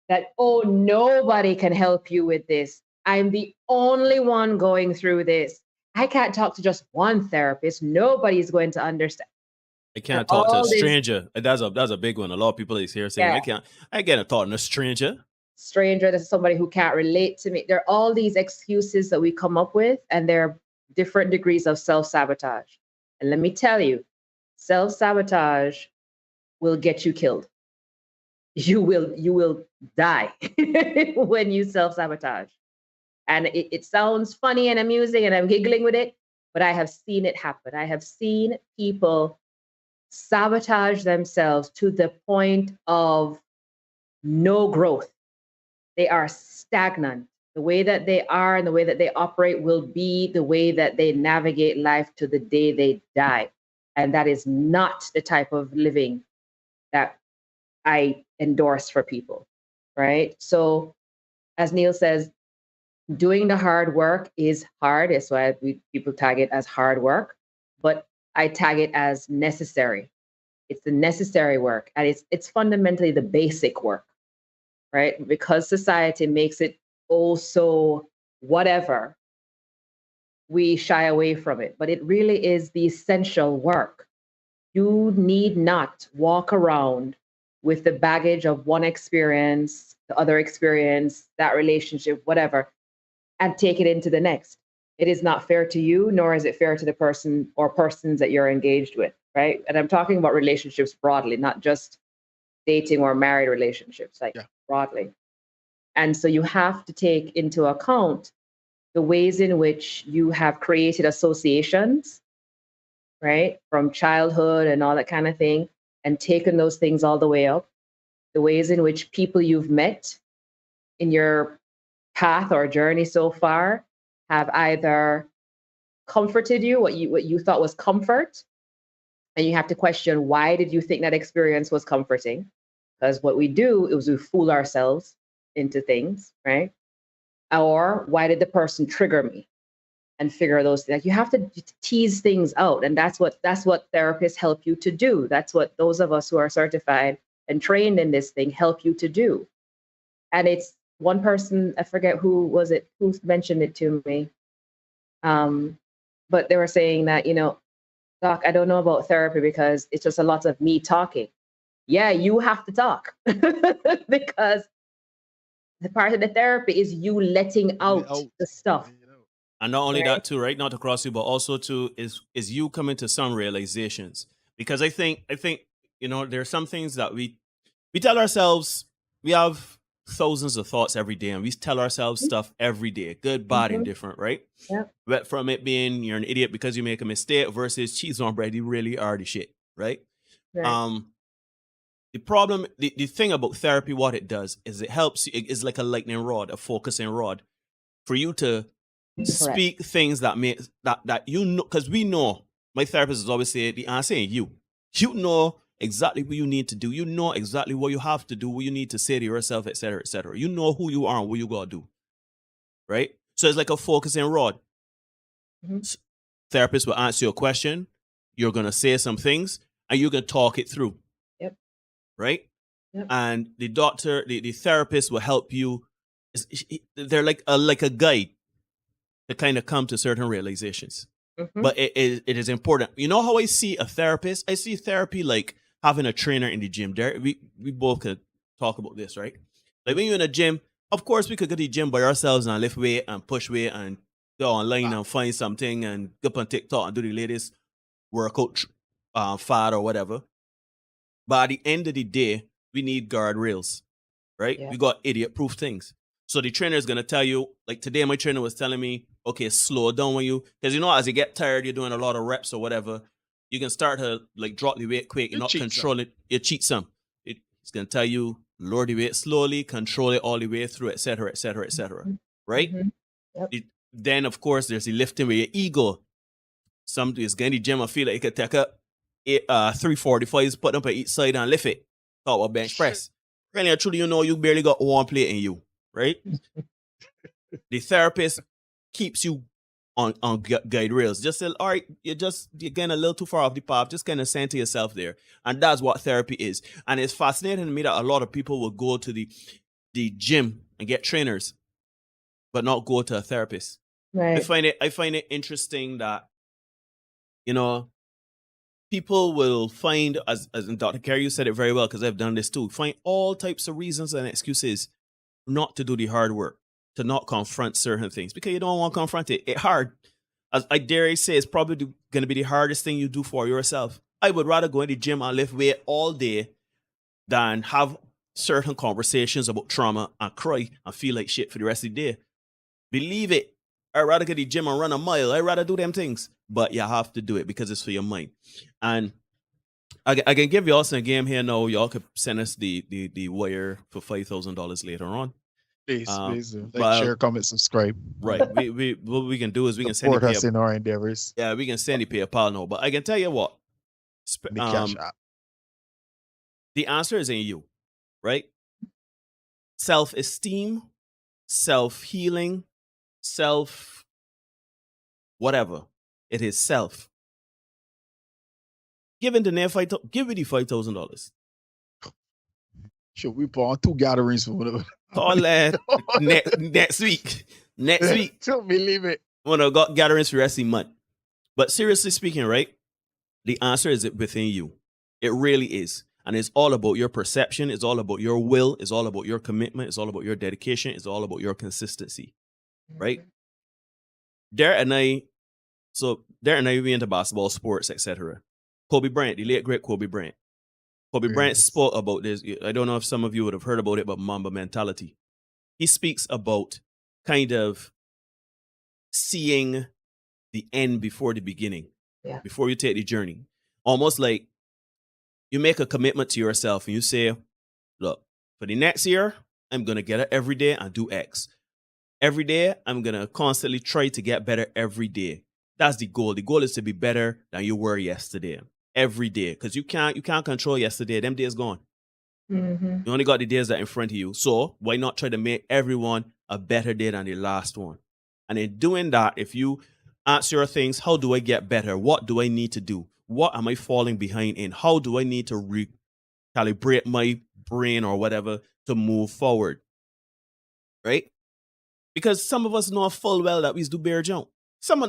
that, oh, nobody can help you with this. I'm the only one going through this. I can't talk to just one therapist. Nobody's going to understand. I can't talk to a stranger. That's a big one. A lot of people is here saying, I can't talk to a stranger. Stranger, that's somebody who can't relate to me. There are all these excuses that we come up with, and there are different degrees of self-sabotage. And let me tell you, self-sabotage will get you killed. You will die when you self-sabotage. And it sounds funny and amusing, and I'm giggling with it, but I have seen it happen. I have seen people sabotage themselves to the point of no growth. They are stagnant. The way that they are and the way that they operate will be the way that they navigate life to the day they die. And that is not the type of living that I endorse for people, right? So as Neil says, doing the hard work is hard. That's why people tag it as hard work, but I tag it as necessary. It's the necessary work, and it's fundamentally the basic work, right? Because society makes it also whatever, we shy away from it, but it really is the essential work. You need not walk around with the baggage of one experience, the other experience, that relationship, whatever, and take it into the next. It is not fair to you, nor is it fair to the person or persons that you're engaged with, right? And I'm talking about relationships broadly, not just dating or married relationships, broadly. And so you have to take into account the ways in which you have created associations, right, from childhood and all that kind of thing, and taken those things all the way up, the ways in which people you've met in your path or journey so far have either comforted you, what you thought was comfort, and you have to question, why did you think that experience was comforting? Because what we do is we fool ourselves into things, right? Or why did the person trigger me? And figure those things. Like, you have to tease things out, and that's what therapists help you to do. That's what those of us who are certified and trained in this thing help you to do. And it's one person, I forget who mentioned it to me, but they were saying that, Doc, I don't know about therapy because it's just a lot of me talking. Yeah, you have to talk because the part of the therapy is you letting out the stuff. And not only that too, right? Not to cross you, but also too is you coming to some realizations. Because I think, there are some things that we tell ourselves. We have thousands of thoughts every day, and we tell ourselves stuff every day, good, bad, and different, right? Yeah. But from it being you're an idiot because you make a mistake versus cheese on bread, you really are the shit, right? The problem, the thing about therapy, what it does is it helps you. It's like a lightning rod, a focusing rod, for you to speak things that make that because we know. My therapist is always saying, I'm saying you know exactly what you need to do. You know exactly what you have to do, what you need to say to yourself, etc., etc. You know who you are and what you gotta do, right? So it's like a focusing rod. Therapist will answer your question. You're going to say some things and you can talk it through. Yep. Right? Yep. And the doctor, the therapist will help you. They're like a guide to kind of come to certain realizations. Mm-hmm. But it is important. You know how I see a therapist? I see therapy like having a trainer in the gym. There, we both could talk about this, right? Like when you're in a gym, of course we could go to the gym by ourselves and lift weight and push weight and go online and find something and go up on TikTok and do the latest workout fad or whatever. But at the end of the day, we need guardrails, right? Yeah. We got idiot-proof things. So the trainer is going to tell you, like today my trainer was telling me, okay, slow down when you, because you know, as you get tired, you're doing a lot of reps or whatever, you can start to like drop the weight quick, you're not controlling it, you cheat some. It's going to tell you, lower the weight slowly, control it all the way through, etc., etc., etc. Right? Mm-hmm. Yep. Then, of course, there's the lifting with your ego. Some is going to the gym and feel like you could take up 345s, put them on each side and lift it. Talk about bench press. Really, truly, you know, you barely got one plate in you, right? The therapist keeps you on guide rails. Just say, all right, you're getting a little too far off the path. Just kind of saying to yourself there. And that's what therapy is. And it's fascinating to me that a lot of people will go to the gym and get trainers, but not go to a therapist. Right. I find it interesting that, you know, people will find, as Dr. Carey, you said it very well, because I've done this too, find all types of reasons and excuses not to do the hard work, to not confront certain things, because you don't want to confront it. It's hard. As I dare say, it's probably going to be the hardest thing you do for yourself. I would rather go in the gym and lift weight all day than have certain conversations about trauma and cry and feel like shit for the rest of the day. Believe it. I'd rather go to the gym and run a mile. I'd rather do them things. But you have to do it because it's for your mind. And I can give you all some game here now. Y'all could send us the wire for $5,000 later on. Please. Like, share, comment, subscribe. Right. we what we can do is we can send support us in our endeavors. Yeah, we can send the PayPal now. But I can tell you what. The answer is in you, right? Self-esteem, self-healing, whatever. It is self. Give me the $5,000. Sure, we put on 2 gatherings for whatever. All that next week. Next week. Don't believe it. When I got gatherings for the rest of the month. But seriously speaking, right? The answer is within you. It really is. And it's all about your perception. It's all about your will. It's all about your commitment. It's all about your dedication. It's all about your consistency. Right? Derek and I, we into basketball, sports, etc. Kobe Bryant, the late great Kobe Bryant. Kobe Bryant spoke about this. I don't know if some of you would have heard about it, but Mamba mentality. He speaks about kind of seeing the end before the beginning, before you take the journey. Almost like you make a commitment to yourself and you say, look, for the next year, I'm going to get it every day and do X. Every day, I'm going to constantly try to get better every day. That's the goal. The goal is to be better than you were yesterday. Every day. Because you can't control yesterday. Them days gone. Mm-hmm. You only got the days that are in front of you. So why not try to make everyone a better day than the last one? And in doing that, if you answer your things, how do I get better? What do I need to do? What am I falling behind in? How do I need to recalibrate my brain or whatever to move forward? Right? Because some of us know full well that we do bear jump. Some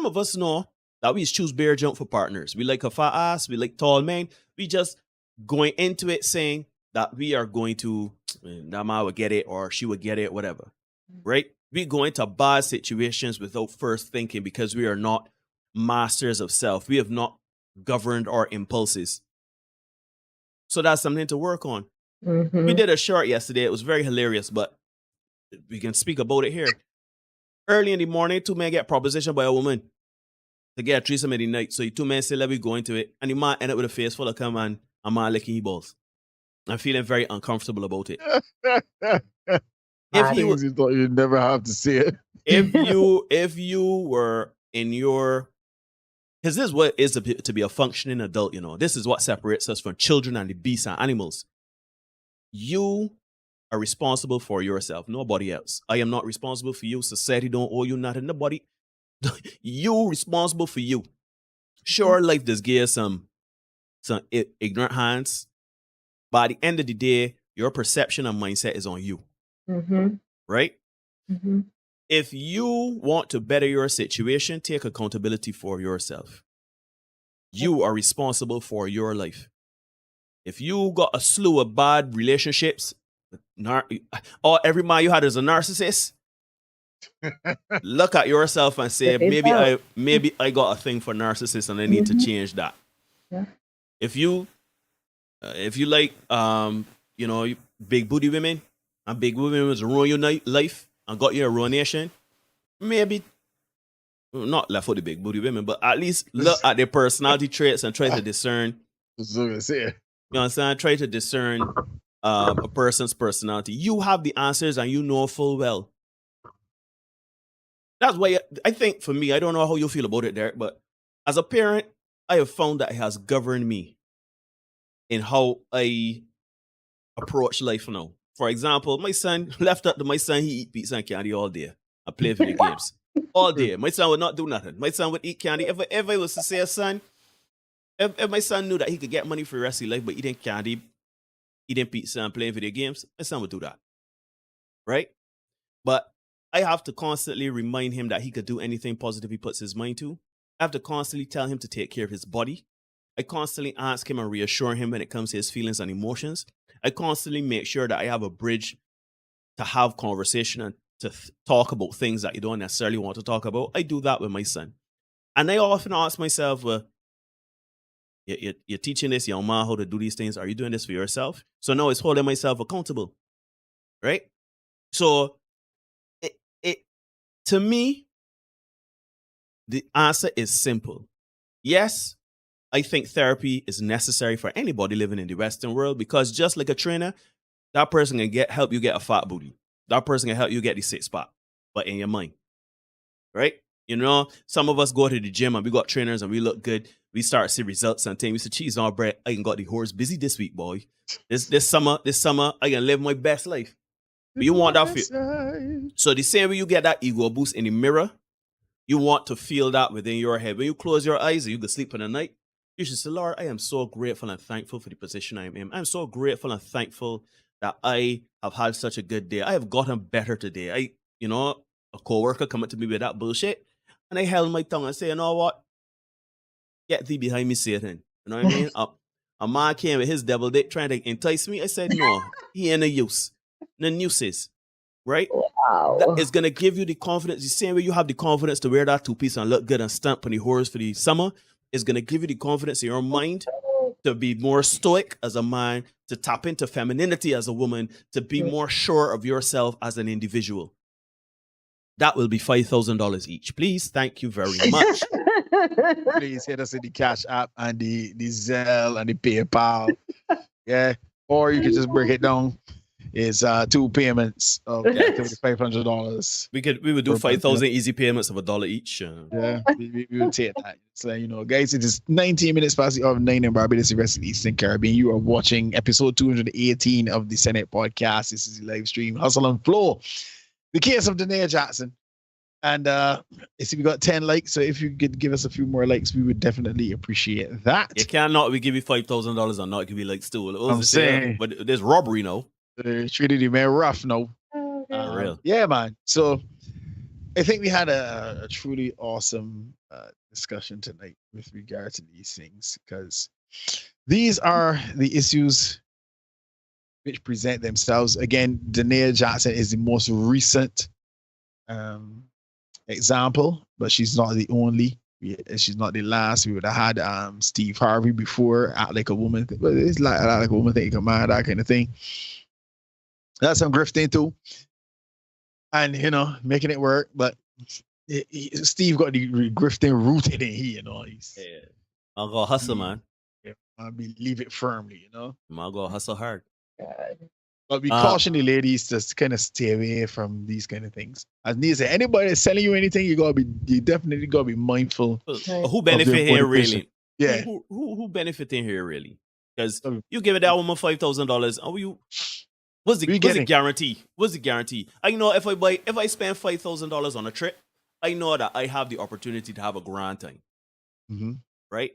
of us know that we choose bear jump for partners. We like a fat ass. We like tall men. We just going into it saying that we are going to, that man would get it or she would get it, whatever. Right? We go into bad situations without first thinking because we are not masters of self. We have not governed our impulses. So that's something to work on. Mm-hmm. We did a short yesterday. It was very hilarious, but we can speak about it here. Early in the morning, 2 men get propositioned by a woman to get a threesome in the night. So the 2 men say, let me go into it. And the man end up with a face full of cum and a man licking his balls. I'm feeling very uncomfortable about it. Things you thought you'd never have to see it. if you were in your, because this is what it is to be a functioning adult, you know. This is what separates us from children and the beasts and animals. You are responsible for yourself, nobody else. I am not responsible for you. Society don't owe you nothing. Nobody. You responsible for you. Sure, life does give some ignorant hands, but at the end of the day, your perception and mindset is on you. Mm-hmm. Right? Mm-hmm. If you want to better your situation, take accountability for yourself. You are responsible for your life. If you got a slew of bad relationships, or every man you had is a narcissist, look at yourself and say, maybe I got a thing for narcissists and I need to change that. Yeah. If you like big booty women, and big women was ruin your life and got you a ruination, maybe not left for the big booty women, but at least look at their personality traits and try to discern. You know what I'm saying? Try to discern a person's personality. You have the answers and you know full well. That's why I think for me, I don't know how you feel about it, Derek, but as a parent, I have found that it has governed me in how I approach life now. For example, my son, he eat pizza and candy all day. I play video games all day. My son would not do nothing. My son would eat candy. If I was to say a son, if my son knew that he could get money for the rest of his life, but eating candy, eating pizza and playing video games, my son would do that. Right? But I have to constantly remind him that he could do anything positive he puts his mind to. I have to constantly tell him to take care of his body. I constantly ask him and reassure him when it comes to his feelings and emotions. I constantly make sure that I have a bridge to have conversation and to talk about things that you don't necessarily want to talk about. I do that with my son. And I often ask myself, you're teaching this young man how to do these things. Are you doing this for yourself? So now it's holding myself accountable, right? So to me, the answer is simple. Yes, I think therapy is necessary for anybody living in the Western world because just like a trainer, that person can help you get a fat booty. That person can help you get the 6-pack, but in your mind, right? You know, some of us go to the gym and we got trainers and we look good. We start to see results and things. We say, cheese on bread. I can got the horse busy this week, boy. This summer, I can live my best life. But you want that feel. So the same way you get that ego boost in the mirror, you want to feel that within your head. When you close your eyes and you can sleep in the night, you should say, Lord, I am so grateful and thankful for the position I am in. I'm so grateful and thankful that I have had such a good day. I have gotten better today. A coworker come up to me with that bullshit, and I held my tongue and say, you know what? Get thee behind me, Satan. You know what I mean? A man came with his devil dick trying to entice me. I said, no, he ain't no use. No nuisance. Right? Wow. That is going to give you the confidence. The same way you have the confidence to wear that two-piece and look good and stamp on the horse for the summer, is going to give you the confidence in your mind to be more stoic as a man, to tap into femininity as a woman, to be more sure of yourself as an individual. That will be $5,000 each. Please, thank you very much. Please hit us in the Cash App and the Zelle and the PayPal. Yeah. Or you can just break it down. It's 2 payments of $500. We would do 5,000 easy payments of $1 each. Yeah, we would take that. So, guys, it is 19 minutes past the hour of 9 in Barbados, the rest of the Eastern Caribbean. You are watching episode 218 of the Senate podcast. This is the live stream, Hustle and Flow. The case of Danae Jackson. And see, we got 10 likes. So if you could give us a few more likes, we would definitely appreciate that. You cannot, we give you $5,000 and not give you likes too. I'm saying, but there's robbery now. Treated him very rough now. Real. Yeah, man. So I think we had a truly awesome discussion tonight with regard to these things, because these are the issues which present themselves. Again, Danae Jackson is the most recent example, but she's not the only. She's not the last. We would have had Steve Harvey before, Act Like a Woman. But it's like Act Like a Woman, think come on, that kind of thing. That's some grifting too, and making it work. But Steve got the grifting rooted in here. I'll go hustle, man. Yeah, I'll leave it firmly. I'll go hustle hard. God. But we caution the ladies to kind of stay away from these kind of things. As Nia said, anybody that's selling you anything, you definitely gotta be mindful. Who benefit here really? Yeah. Who benefiting here really? Because you give that woman $5,000, and what's the guarantee? What's the guarantee? I know if I spend $5,000 on a trip, I know that I have the opportunity to have a grand time, right?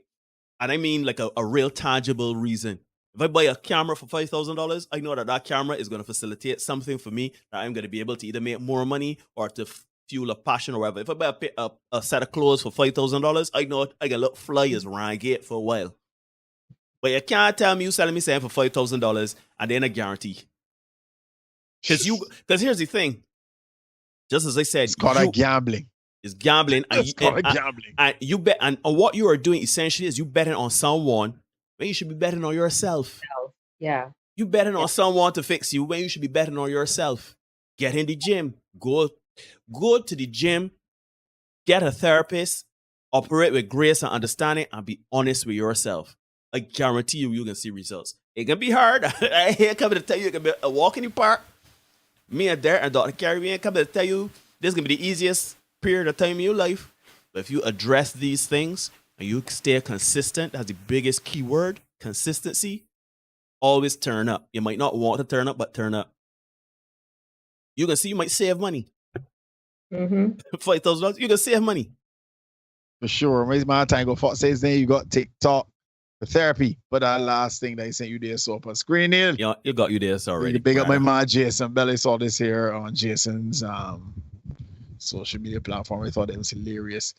And I mean like a real tangible reason. If I buy a camera for $5,000, I know that that camera is going to facilitate something for me that I'm going to be able to either make more money or to fuel a passion or whatever. If I buy a set of clothes for $5,000, I know I can look flyers around gate for a while. But you can't tell me you selling me something for $5,000 and then a guarantee. Because here's the thing. Just as I said, it's called gambling. It's gambling. It's called gambling. And you bet, and what you are doing essentially is you betting on someone when you should be betting on yourself. Yeah. You betting on someone to fix you when you should be betting on yourself. Get in the gym. Go to the gym. Get a therapist. Operate with grace and understanding and be honest with yourself. I guarantee you can see results. It can be hard. I ain't coming to tell you it can be a walk in the park. Me and Derek and Dr. Carrie, we ain't coming to tell you this is going to be the easiest period of time in your life. But if you address these things and you stay consistent, that's the biggest key word, consistency, always turn up. You might not want to turn up, but turn up. You can see you might save money. $5,000, you can save money. For sure. Raise my time. Go Fox says then you got TikTok for therapy. But that last thing that he sent you there, so up on screen, Neil. Yeah, you got you there already. Big up my man Jason Belly. Saw this here on Jason's social media platform. I thought it was hilarious.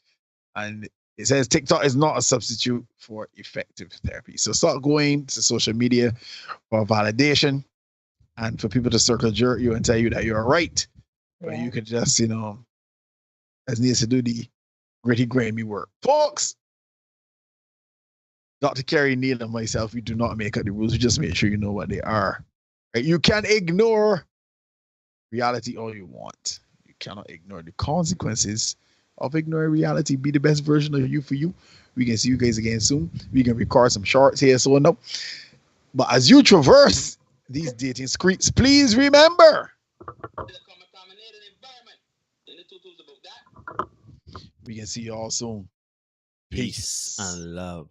And it says TikTok is not a substitute for effective therapy. So start going to social media for validation and for people to circle jerk you and tell you that you're right. But you could just, as needs to do the gritty, grimy work. Folks, Dr. Carrie, Neil, and myself, we do not make up the rules. We just make sure you know what they are. Right? You can ignore reality all you want. You cannot ignore the consequences of ignoring reality. Be the best version of you for you. We can see you guys again soon. We can record some shorts here, so no. But as you traverse these dating streets, please remember. We can see you all soon. Peace and love.